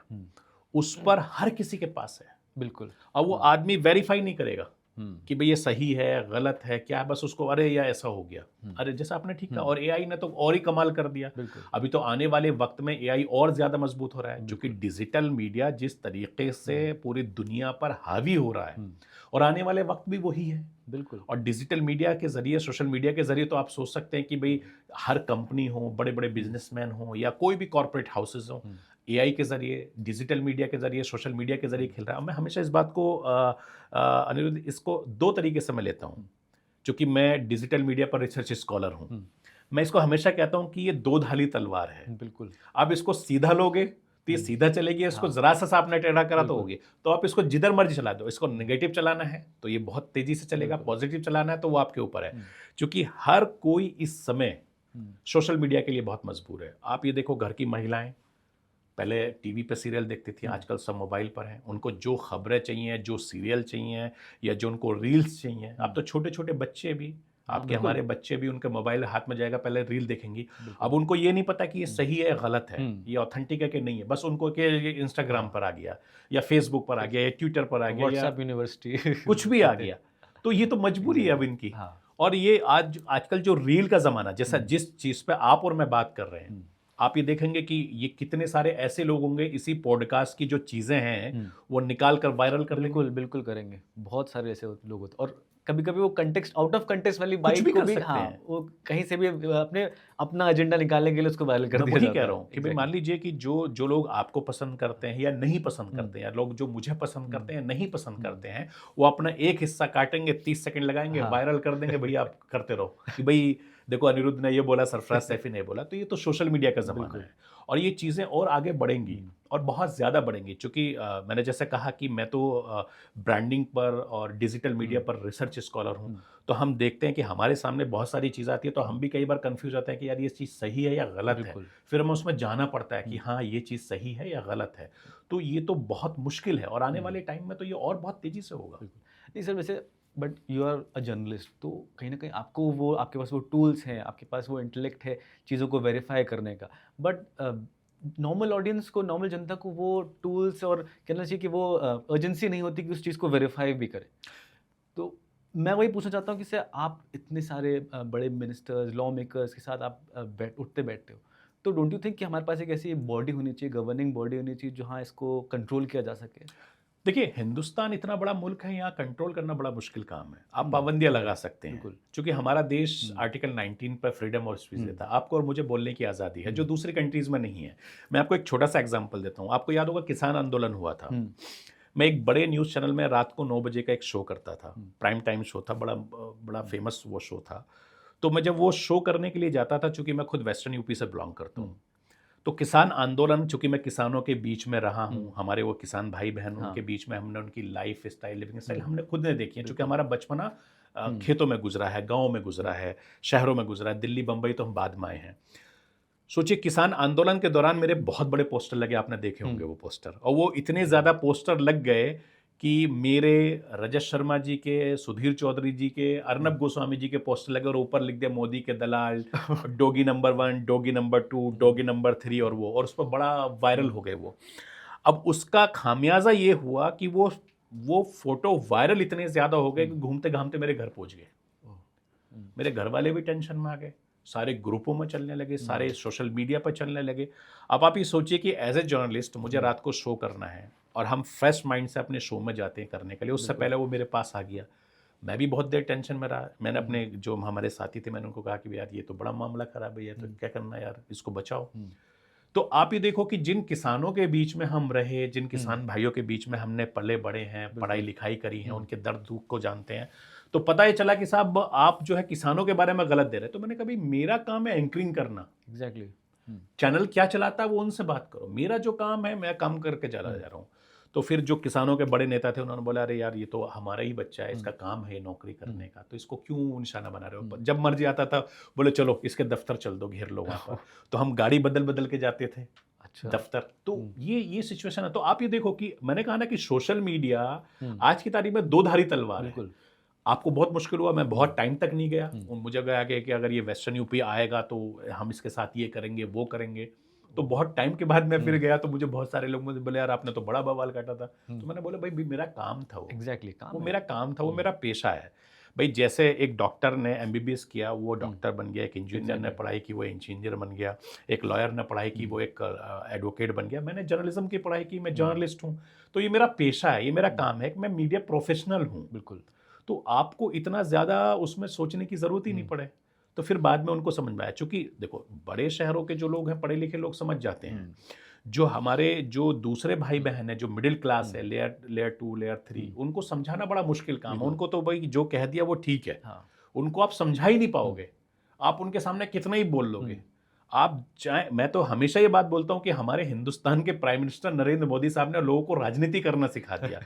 उस पर हर किसी के पास है। बिल्कुल। अब वो आदमी वेरीफाई नहीं करेगा कि भाई ये सही है, गलत है, क्या, बस उसको अरे या ऐसा हो गया, अरे जैसा आपने ठीक कहा। और एआई ने तो और ही कमाल कर दिया। अभी तो आने वाले वक्त में एआई और ज्यादा मजबूत हो रहा है, क्योंकि डिजिटल मीडिया जिस तरीके से पूरी दुनिया पर हावी हो रहा है, और आने वाले वक्त भी वही है। बिल्कुल। और डिजिटल मीडिया के जरिए, सोशल मीडिया के जरिए तो आप सोच सकते हैं कि भाई हर कंपनी हो, बड़े बड़े बिजनेसमैन हो या कोई भी कॉर्पोरेट हाउसेज हो, एआई के जरिए, डिजिटल मीडिया के जरिए, सोशल मीडिया के जरिए खेल रहा है। मैं हमेशा इस बात को अनिरुद्ध, इसको दो तरीके से मैं लेता हूँ। क्योंकि मैं डिजिटल मीडिया पर रिसर्च स्कॉलर हूँ, मैं इसको हमेशा कहता हूँ कि ये दो धाली तलवार है। बिल्कुल। आप इसको सीधा लोगे तो ये सीधा चलेगी, इसको हाँ। जरा सा आपने टेढ़ा करा तो बिल्कुल। होगी। तो आप इसको जिधर मर्जी चला दो, इसको नेगेटिव चलाना है तो ये बहुत तेजी से चलेगा, बिल्कुल। पॉजिटिव चलाना है तो वो आपके ऊपर है। हुँ, क्योंकि हर कोई इस समय हुँ, सोशल मीडिया के लिए बहुत मजबूर है। आप ये देखो, घर की महिलाएं पहले टीवी पे सीरियल देखती थी, हुँ, आजकल सब मोबाइल पर हैं। उनको जो खबरें चाहिए, जो सीरियल चाहिए या जो उनको रील्स चाहिए, अब तो छोटे छोटे बच्चे भी, हाँ, आपके बिल्कुल, हमारे बच्चे भी, उनके मोबाइल हाथ में जाएगा, पहले रील देखेंगी। बिल्कुल। अब उनको ये नहीं पता कि ये हुँ, सही है या गलत है, हुँ, ये ऑथेंटिक है कि नहीं है, बस उनको कि ये इंस्टाग्राम हाँ, पर आ गया या फेसबुक पर आ फिर गया या ट्विटर पर आ गया या व्हाट्सएप यूनिवर्सिटी कुछ भी आ कहते हैं। गया। तो ये तो मजबूरी है अब एग्ज़ैक्टली, इनकी। हाँ। और ये आज आजकल जो रील का ज़माना, जैसा हुँ, जिस चीज़ पे आप और मैं बात कर रहे हैं, हुँ, आप ये देखेंगे कि ये कितने सारे ऐसे लोग होंगे, इसी पॉडकास्ट की जो चीज़ें हैं, हुँ। वो निकाल कर वायरल कर देंगे। बिल्कुल, बिल्कुल करेंगे। बहुत सारे ऐसे लोग होते हैं और कभी-कभी वो कॉन्टेक्स्ट आउट ऑफ कॉन्टेक्स्ट वाली कुछ बाइट भी को कर भी सकते हाँ, हैं। वो कहीं से भी अपना एजेंडा निकालने के लिए उसको वायरल कर मैं दिया वही कह जाता रहा है। हूँ कि भाई मान एग्ज़ैक्टली। लीजिए कि जो जो लोग आपको पसंद करते हैं या नहीं पसंद हुँ, करते हैं, या लोग जो मुझे पसंद करते हुँ, हैं नहीं पसंद हुँ। करते हैं, वो अपना एक हिस्सा काटेंगे, 30 सेकंड लगाएंगे, हाँ। वायरल कर देंगे, भैया आप करते रहो कि भाई देखो अनिरुद्ध ने ये बोला, सरफराज सैफी ने बोला। तो ये तो सोशल मीडिया का ज़माना बिल्कुल। है और ये चीज़ें और आगे बढ़ेंगी हुँ, और बहुत ज़्यादा बढ़ेंगी। चूँकि मैंने जैसे कहा कि मैं तो ब्रांडिंग पर और डिजिटल मीडिया हुँ, पर रिसर्च स्कॉलर हूँ, हुँ। तो हम देखते हैं कि हमारे सामने बहुत सारी चीज़ आती है, तो हम भी कई बार कन्फ्यूज़ होते हैं कि यार ये चीज़ सही है या गलत है। बिल्कुल। फिर हमें उसमें जाना पड़ता है कि हुँ, हाँ, ये चीज़ सही है या गलत है। तो ये तो बहुत मुश्किल है और आने हुँ। वाले टाइम में तो ये और बहुत तेज़ी से होगा। बिल्कुल। नहीं सर वैसे but you are a journalist तो कहीं न कहीं आपको वो आपके पास वो टूल्स हैं, आपके पास वो इंटेलेक्ट है चीज़ों को वेरीफ़ाई करने का। बट नॉर्मल ऑडियंस को, नॉर्मल जनता को वो टूल्स और कहना चाहिए कि वो अर्जेंसी नहीं होती कि उस चीज़ को वेरीफ़ाई भी करें। तो मैं वही पूछना चाहता हूँ कि सर आप इतने सारे बड़े मिनिस्टर्स, लॉ मेकर्स के साथ आप उठते-बैठते हो। तो डोंट यू थिंक कि हमारे पास एक ऐसी बॉडी होनी चाहिए, गवर्निंग बॉडी होनी चाहिए जहाँ इसको कंट्रोल किया जा सके? देखिए, हिंदुस्तान इतना बड़ा मुल्क है, यहाँ कंट्रोल करना बड़ा मुश्किल काम है। आप हुँ, पाबंदियाँ लगा राइट, सकते हैं, बिल्कुल। चूँकि हमारा देश हुँ, आर्टिकल 19 पर फ्रीडम ऑफ स्पीच हुँ, देता है। आपको और मुझे बोलने की आज़ादी है, जो हुँ, दूसरी कंट्रीज़ में नहीं है। मैं आपको एक छोटा-सा एग्ज़ाम्पल देता हूँ। आपको याद होगा किसान आंदोलन हुआ था। हुँ, मैं एक बड़े न्यूज़ चैनल में रात को 9 बजे का एक शो करता था। हुँ, प्राइम टाइम शो था, बड़ा हुँ, फ़ेमस वो शो था। तो मैं जब वो शो करने के लिए जाता था, चूँकि मैं खुद वेस्टर्न यूपी से बिलॉन्ग करता हुँ, हूँ। तो किसान आंदोलन, चूँकि मैं किसानों के बीच में रहा हुँ, हूँ, हमारे वो किसान भाई-बहन, हाँ, उनके बीच में हमने उनकी लाइफ़ स्टाइल, लिविंग स्टाइल हुँ, हमने खुद ने देखी है, चूँकि बिल्कुल। हमारा बचपना हुँ, खेतों में गुज़रा है, गाँव में गुज़रा हुँ, है, शहरों में गुज़रा है, दिल्ली, बम्बई तो हम बाद में आए हैं। सोचिए, किसान आंदोलन के दौरान मेरे बहुत बड़े पोस्टर लगे, आपने देखे हुँ, होंगे वो पोस्टर, और वो इतने हुँ, ज़्यादा पोस्टर लग गए कि मेरे, रजत शर्मा जी के, सुधीर चौधरी जी के, हुँ, अर्नब गोस्वामी जी के पोस्टर लगे और ऊपर लिख दिया मोदी के दलाल, डॉगी नंबर 1, डॉगी नंबर 2, हुँ, डॉगी नंबर 3 और वो, और उस पर बड़ा वायरल हुँ, हो गए वो। अब उसका खामियाज़ा ये हुआ कि वो फ़ोटो वायरल इतने ज़्यादा हो गए हुँ, कि घूमते-घामते मेरे घर पहुँच गए। ओह! हुँ, मेरे घर वाले भी टेंशन में आ गए, सारे ग्रुपों में चलने लगे, हुँ, सारे सोशल मीडिया पर चलने लगे। अब आप ये सोचिए कि एज़ ए जर्नलिस्ट मुझे हुँ, रात को शो करना है और हम फ्रेश माइंड से अपने शो में जाते हैं करने के लिए। उससे बिल्कुल। पहले वो मेरे पास आ गया। मैं भी बहुत देर टेंशन में रहा। मैंने हुँ, अपने जो हमारे साथी थे, मैंने उनको कहा कि यार ये तो बड़ा मामला ख़राब है, ये तो हुँ, क्या करना है यार, इसको बचाओ। हुँ, तो आप ये देखो कि जिन किसानों के बीच में हम रहे, जिन हुँ, किसान भाइयों के बीच में हमने पले-बड़े हैं, बिल्कुल। पढ़ाई-लिखाई करी है, हुँ, उनके दर्द-दुःख को जानते हैं, तो पता ये चला कि साहब आप जो है किसानों के बारे में गलत दे रहे हैं। तो मैंने कहा भई मेरा काम है एंकरिंग करना, एग्ज़ैक्टली। हुँ, चैनल क्या चलाता है वो उनसे बात करो। मेरा जो काम है मैं काम करके चला हुँ, जा रहा हूँ। तो फिर जो किसानों के बड़े नेता थे उन्होंने बोला, अरे यार ये तो हमारा ही बच्चा है, हुँ, इसका काम है ये नौकरी हुँ, करने का, तो इसको क्यों निशाना बना रहे हो? हुँ, जब मर्ज़ी आता था बोले चलो इसके दफ्तर चल दो, घेर लो वहाँ पर। ओह! तो हम गाड़ी बदल-बदल के जाते थे अच्छा। दफ्तर। तो हुँ, ये सिचुएशन है। तो आप ये देखो कि मैंने कहा ना कि सोशल मीडिया हुँ, आज की तारीख में दो धारी तलवार है। बिल्कुल। आपको बहुत मुश्किल हुआ, मैं हुँ, बहुत टाइम तक नहीं गया। हुँ, मुझे लगा कि अगर ये वेस्टर्न यूपी आएगा तो हम इसके साथ ये करेंगे, वो करेंगे। तो ओह! बहुत टाइम के बाद मैं फिर हुँ, गया तो मुझे बहुत सारे लोग मुझे बोले, यार आपने तो बड़ा बवाल काटा था। हुँ, तो मैंने बोला, भाई मेरा काम था वो। एग्ज़ैक्टली वो काम है। मेरा काम था, वो हुँ, मेरा पेशा है। भई जैसे एक डॉक्टर ने एमबीबीएस किया, वो हुँ, डॉक्टर बन गया, एक इंजीनियर ने एग्ज़ैक्टली। पढ़ाई की, वो इंजीनियर बन गया, एक लॉयर ने पढ़ाई की, हुँ, वो एक एडवोकेट बन गया। मैंने जर्नलिज़्म की पढ़ाई की, मैं हुँ, जर्नलिस्ट हूँ। तो ये मेरा पेशा है, ये मेरा हुँ, काम है कि मैं मीडिया प्रोफ़ेशनल हूँ। बिल्कुल। तो आपको इतना ज़्यादा उसमें सोचने की ज़रूरत ही नहीं हुँ, पड़े। तो फिर बाद में उनको समझ में आया, चूँकि देखो बड़े शहरों के जो लोग हैं, पढ़े-लिखे लोग समझ जाते हैं। हुँ, जो हमारे जो दूसरे हुँ, भाई-बहन हैं, जो मिडल क्लास हुँ, है, लेयर लेयर 2, लेयर 3, हुँ, उनको समझाना बड़ा मुश्किल काम है। बिल्कुल। उनको तो भई जो कह दिया वो ठीक है। हाँ। उनको आप समझा ही नहीं हुँ, पाओगे। आप उनके सामने कितना ही बोल हुँ, लोगे। आप चाहे, मैं तो हमेशा ये बात बोलता हूँ कि हमारे हिंदुस्तान के प्राइम मिनिस्टर नरेंद्र मोदी साहब ने लोगों को राजनीति करना सिखा दिया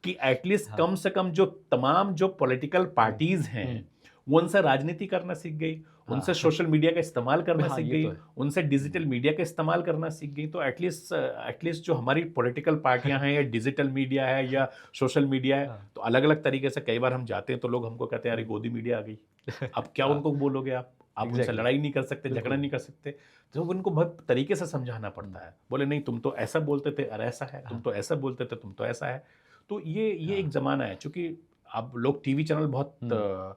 कि एटलीस्ट हाँ। कम से कम जो तमाम जो पॉलिटिकल पार्टीज हैं हम्म, वो उनसे राजनीति करना सीख गई, उनसे हाँ। सोशल मीडिया का इस्तेमाल करना हाँ, सीख ये गई, तो है। उनसे डिजिटल मीडिया का इस्तेमाल करना सीख गई। तो एटलीस्ट एटलीस्ट जो हमारी पॉलिटिकल पार्टियां हैं या डिजिटल मीडिया है या सोशल मीडिया है, हाँ। तो अलग अलग तरीके से कई बार हम जाते हैं तो लोग हमको कहते हैं अरे गोदी मीडिया आ गई। अब क्या हाँ, उनको बोलोगे आप उनसे एग्जैक्टली। लड़ाई नहीं कर सकते, झगड़ा बिल्कुल। नहीं कर सकते। तो उनको बहुत तरीके से समझाना पड़ता है, बोले नहीं तुम तो ऐसा बोलते थे अरे ऐसा है, तुम हाँ, तो ऐसा बोलते थे तुम तो ऐसा है। तो ये एक हाँ। ज़माना है, चूँकि अब लोग टीवी चैनल बहुत हम्म।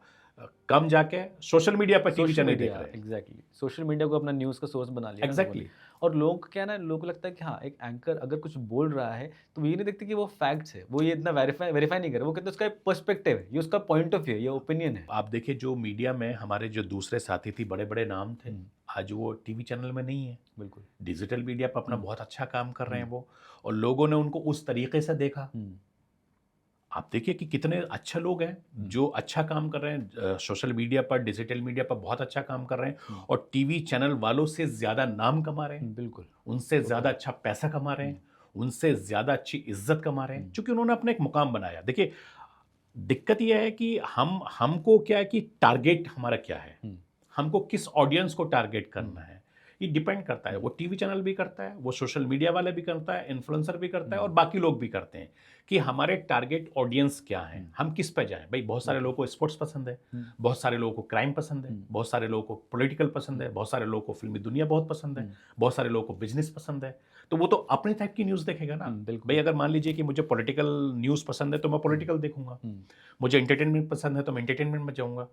कम जाके सोशल मीडिया पर टीवी सोशल चैनल देख मीडिया, रहे हैं। एग्जैक्टली, सोशल मीडिया को अपना न्यूज़ का सोर्स बना लिया ना लोगों ने। एग्ज़ैक्टली। और लोगों को क्या है ना, लोगों को लगता है कि हाँ, एक एंकर अगर कुछ बोल रहा है तो वो ये नहीं देखते कि वो फैक्ट्स है, वो ये इतना वेरीफाई नहीं कर रहे, वो कहते हैं उसका एक पर्सपेक्टिव है, ये उसका पॉइंट ऑफ व्यू है, ये ओपिनियन है। आप देखिए जो मीडिया में हमारे जो दूसरे साथी थी, बड़े-बड़े नाम थे, हम्म, आज वो टीवी चैनल में नहीं है। बिल्कुल। डिजिटल मीडिया पर अपना हम्म, बहुत अच्छा काम कर रहे हैं हम्म, वो, और लोगों ने उनको उस तरीके से देखा। हम्म, आप देखिए कि कितने अच्छे लोग हैं जो अच्छा काम कर रहे हैं, सोशल मीडिया पर, डिजिटल मीडिया पर बहुत अच्छा काम कर रहे हैं हम्म, और टीवी चैनल वालों से ज़्यादा नाम कमा रहे हैं, बिल्कुल। उनसे वो तो ज़्यादा है। अच्छा पैसा कमा रहे हम्म, हैं, उनसे ज़्यादा अच्छी इज्जत कमा रहे हैं, हम्म, क्योंकि उन्होंने अपना एक मुकाम बनाया। देखिए, दिक्कत ये है कि हमको क्या है कि टारगेट हमारा क्या है, हम्म, हमको किस ऑडियंस को टारगेट करना है, ये डिपेंड करता है। हम्म, वो टीवी चैनल भी करता है, वो सोशल मीडिया वाले भी करता है, इन्फ्लुएंसर भी करता है और हम्म, बाकी लोग भी करते हैं कि हमारे टारगेट ऑडियंस क्या है, हम्म, हम किस पे जाएं। भाई बहुत सारे बिल्कुल। लोगों को स्पोर्ट्स पसंद है, हम्म, बहुत सारे लोगों को क्राइम पसंद है, हम्म, बहुत सारे लोगों को पॉलिटिकल पसंद है, बहुत सारे लोगों को फिल्मी दुनिया बहुत पसंद है, हम्म, बहुत सारे लोगों को बिजनेस पसंद है। तो वो तो अपने टाइप की न्यूज़ देखेगा ना। बिल्कुल। भाई अगर मान लीजिए कि मुझे पॉलिटिकल न्यूज़ पसंद है तो मैं हम्म, पॉलिटिकल देखूंगा, हम्म, मुझे एंटरटेनमेंट पसंद है तो मैं एंटरटेनमेंट में जाऊंगा,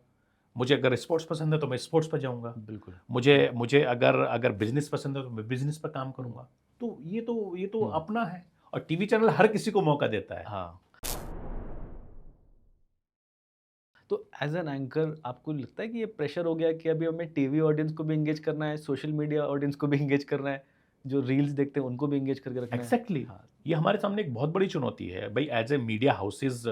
मुझे अगर स्पोर्ट्स पसंद है तो मैं स्पोर्ट्स पर जाऊंगा, बिल्कुल। मुझे मुझे अगर अगर बिजनेस पसंद है तो मैं बिजनेस पर काम करूंगा। तो ये तो हम्म, अपना है, और टीवी चैनल हर किसी को मौका देता है। हाँ। तो एज एन एंकर आपको लगता है कि ये प्रेशर हो गया कि अभी हमें टीवी ऑडियंस को भी एंगेज करना है, सोशल मीडिया ऑडियंस को भी एंगेज करना है, जो रील्स देखते हैं उनको भी एंगेज करके रखना है? एग्जैक्टली हाँ। ये हमारे सामने एक बहुत बड़ी चुनौती है। भाई एज ए मीडिया हाउसेज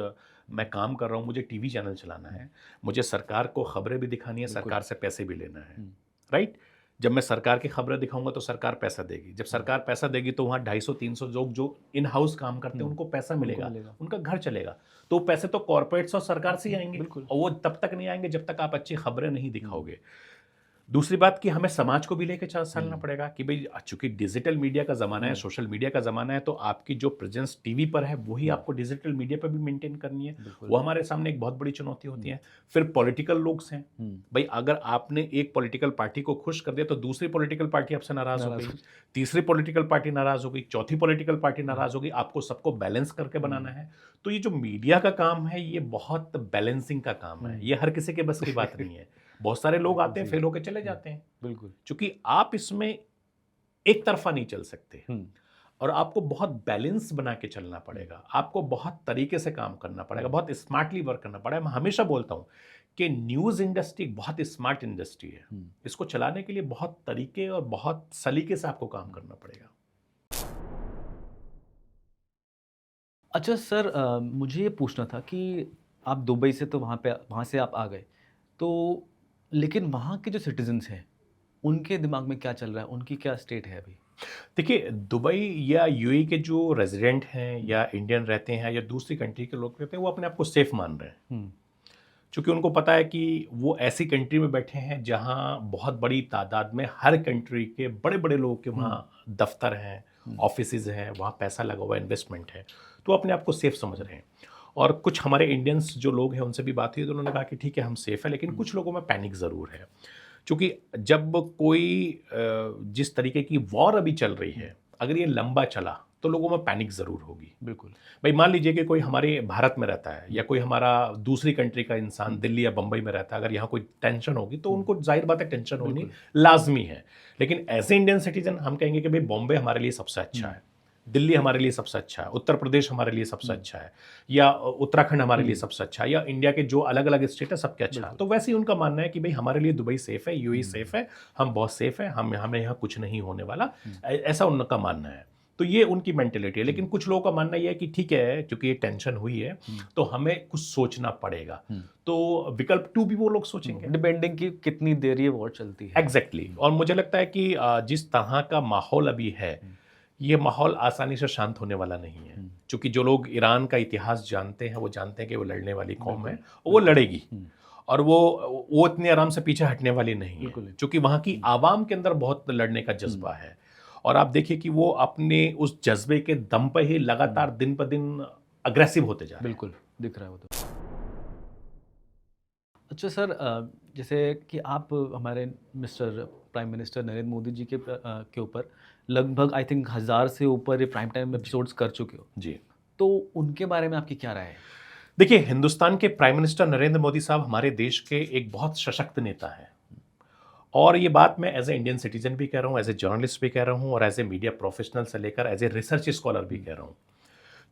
मैं काम कर रहा हूँ, मुझे टीवी चैनल चलाना हम्म, है, मुझे सरकार को खबरें भी दिखानी है, बिल्कुल। सरकार से पैसे भी लेना है, हम्म, राइट। जब मैं सरकार की खबरें दिखाऊंगा तो सरकार पैसा देगी, जब हम्म, सरकार पैसा देगी तो वहाँ 250-300 लोग जो इन हाउस काम करते हैं उनको पैसा उनको मिलेगा, मिलेगा। उनका घर चलेगा। तो पैसे तो कॉरपोरेट्स और सरकार से ही आएंगे, बिल्कुल। और वो तब तक नहीं आएंगे जब तक आप अच्छी खबरें नहीं हम्म, दिखाओगे। दूसरी बात कि हमें समाज को भी लेके चलना हम्म, पड़ेगा कि भाई चूंकि डिजिटल मीडिया का ज़माना है, हम्म, सोशल मीडिया का ज़माना है, तो आपकी जो प्रेजेंस टीवी पर है वही हम्म, आपको डिजिटल मीडिया पर भी मेंटेन करनी है। बिल्कुल। वो हमारे सामने एक बहुत बड़ी चुनौती होती हम्म, है। फिर पॉलिटिकल लोग हैं, हम्म, भाई अगर आपने एक पॉलिटिकल पार्टी को खुश कर दिया तो दूसरी पॉलिटिकल पार्टी आपसे नाराज़ हो नाराज गई, हो तीसरी पॉलिटिकल पार्टी नाराज़ हो गई, चौथी पॉलिटिकल पार्टी हम्म, नाराज़ हो गई। आपको सबको बैलेंस करके बनाना हम्म, है। तो ये जो मीडिया का काम है ये बहुत बैलेंसिंग का काम है, हम्म, ये हर किसी के बस की बात नहीं है। बहुत सारे लोग आते हैं जी। फेल होके चले जाते हैं, बिल्कुल। क्योंकि आप इसमें एक तरफा नहीं चल सकते, हम्म, और आपको बहुत बैलेंस बना के चलना पड़ेगा, आपको बहुत तरीके से काम करना पड़ेगा, बहुत स्मार्टली वर्क करना पड़ेगा। मैं हमेशा बोलता हूँ कि न्यूज़ इंडस्ट्री बहुत स्मार्ट इंडस्ट्री है, हम्म। इसको चलाने के लिए बहुत तरीके और बहुत सलीके से आपको काम करना पड़ेगा। अच्छा सर, मुझे ये पूछना था कि आप दुबई से तो वहाँ से आप आ गए, तो लेकिन वहाँ के जो सिटीजन्स हैं उनके दिमाग में क्या चल रहा है, उनकी क्या स्टेट है अभी? देखिए दुबई या यूएई के जो रेजिडेंट हैं हम्म, या इंडियन रहते हैं या दूसरी कंट्री के लोग रहते हैं, वो अपने आप को सेफ मान रहे हैं, हम्म, क्योंकि उनको पता है कि वो ऐसी कंट्री में बैठे हैं जहां बहुत बड़ी तादाद में हर कंट्री के बड़े बड़े लोगों के वहाँ दफ्तर हैं, हम्म, ऑफिसेज हैं, वहाँ पैसा लगा हुआ इन्वेस्टमेंट है, तो वो अपने आप को सेफ समझ रहे हैं। और कुछ हमारे इंडियंस जो लोग हैं उनसे भी बात हुई तो उन्होंने कहा कि ठीक है हम सेफ है, लेकिन कुछ लोगों में पैनिक ज़रूर है, क्योंकि जब कोई जिस तरीके की वॉर अभी चल रही है, अगर ये लंबा चला तो लोगों में पैनिक ज़रूर होगी। बिल्कुल। भाई मान लीजिए कि कोई हमारे भारत में रहता है या कोई हमारा दूसरी कंट्री का इंसान दिल्ली या बंबई में रहता है, अगर यहाँ कोई टेंशन होगी तो उनको जाहिर बात है टेंशन होनी बिल्कुल। लाजमी है। लेकिन एज ए इंडियन सिटीजन हम कहेंगे कि भाई बॉम्बे हमारे लिए सबसे अच्छा है, दिल्ली हमारे लिए सबसे अच्छा है, उत्तर प्रदेश हमारे लिए सबसे अच्छा है, या उत्तराखंड हमारे लिए सबसे अच्छा है, या इंडिया के जो अलग अलग स्टेट है सबके अच्छा है। तो वैसे ही उनका मानना है कि भाई हमारे लिए दुबई सेफ है, यूएई सेफ है, हम बहुत सेफ है, हमें यहाँ कुछ नहीं होने वाला, ऐसा उनका मानना है। तो ये उनकी मेंटेलिटी है। लेकिन कुछ लोगों का मानना ये है कि ठीक है, क्योंकि ये टेंशन हुई है तो हमें कुछ सोचना पड़ेगा, तो विकल्प 2 भी वो लोग सोचेंगे। डिपेंडिंग कि कितनी देर ये वॉर चलती है। एग्जैक्टली और मुझे लगता है कि जिस तरह का माहौल अभी है, ये माहौल आसानी से शांत होने वाला नहीं है, क्योंकि जो लोग ईरान का इतिहास जानते हैं वो जानते हैं कि वो लड़ने वाली कौम है और वो लड़ेगी, और वो इतने आराम से पीछे हटने वाली नहीं है, क्योंकि वहाँ की आवाम के अंदर बहुत लड़ने का जज्बा है। और आप देखिए कि वो अपने उस जज्बे के दम पर ही लगातार दिन पर दिन अग्रेसिव होते जा रहे हैं। बिल्कुल दिख रहा है वो तो। अच्छा सर, जैसे कि आप हमारे mister prime minister Narendra Modi ji के ऊपर लगभग आई थिंक 1000 से ऊपर ये प्राइम टाइम एपिसोड्स कर चुके हो, जी, तो उनके बारे में आपकी क्या राय है? देखिए, हिंदुस्तान के प्राइम मिनिस्टर नरेंद्र मोदी साहब हमारे देश के एक बहुत सशक्त नेता हैं, और ये बात मैं एज ए इंडियन सिटीजन भी कह रहा हूँ, एज ए जर्नलिस्ट भी कह रहा हूँ, और एज ए मीडिया प्रोफेशनल से लेकर एज ए रिसर्च स्कॉलर भी कह रहा हूँ।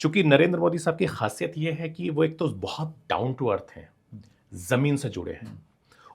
चूंकि नरेंद्र मोदी साहब की खासियत ये है कि वो एक तो बहुत डाउन टू अर्थ हैं, ज़मीन से जुड़े हैं,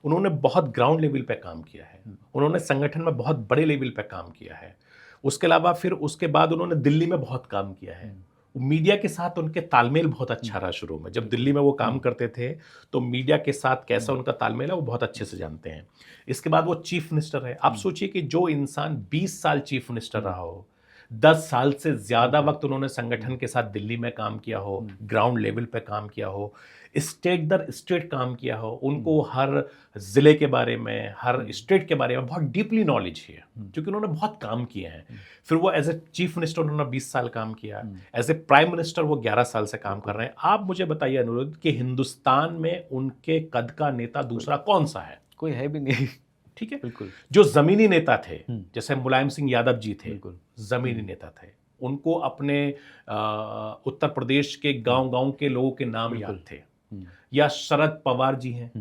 उन्होंने बहुत ग्राउंड लेवल पे काम किया है, उन्होंने संगठन में बहुत बड़े लेवल पे काम किया है, उसके अलावा फिर उसके बाद उन्होंने दिल्ली में बहुत काम किया है। मीडिया के साथ उनके तालमेल बहुत अच्छा रहा। शुरू में जब दिल्ली में वो काम करते थे तो मीडिया के साथ कैसा उनका तालमेल है वो बहुत अच्छे से जानते हैं। इसके बाद वो चीफ मिनिस्टर है। आप सोचिए कि जो इंसान 20 साल चीफ मिनिस्टर रहा हो, 10 साल से ज़्यादा वक्त उन्होंने संगठन के साथ दिल्ली में काम किया हो, ग्राउंड लेवल पे काम किया हो, स्टेट दर स्टेट काम किया हो, उनको हर ज़िले के बारे में, हर स्टेट के बारे में बहुत डीपली नॉलेज है, क्योंकि उन्होंने बहुत काम किए हैं। फिर वो एज ए चीफ मिनिस्टर उन्होंने 20 साल काम किया, एज ए प्राइम मिनिस्टर वो 11 साल से काम कर रहे हैं। आप मुझे बताइए अनुरुद्ध कि हिंदुस्तान में उनके कद का नेता दूसरा कौन सा है? कोई है भी नहीं। ठीक है, बिल्कुल। जो जमीनी नेता थे, जैसे मुलायम सिंह यादव जी थे, जमीनी नेता थे, उनको अपने उत्तर प्रदेश के गांव-गांव के लोगों के नाम याद थे। या शरद पवार जी हैं,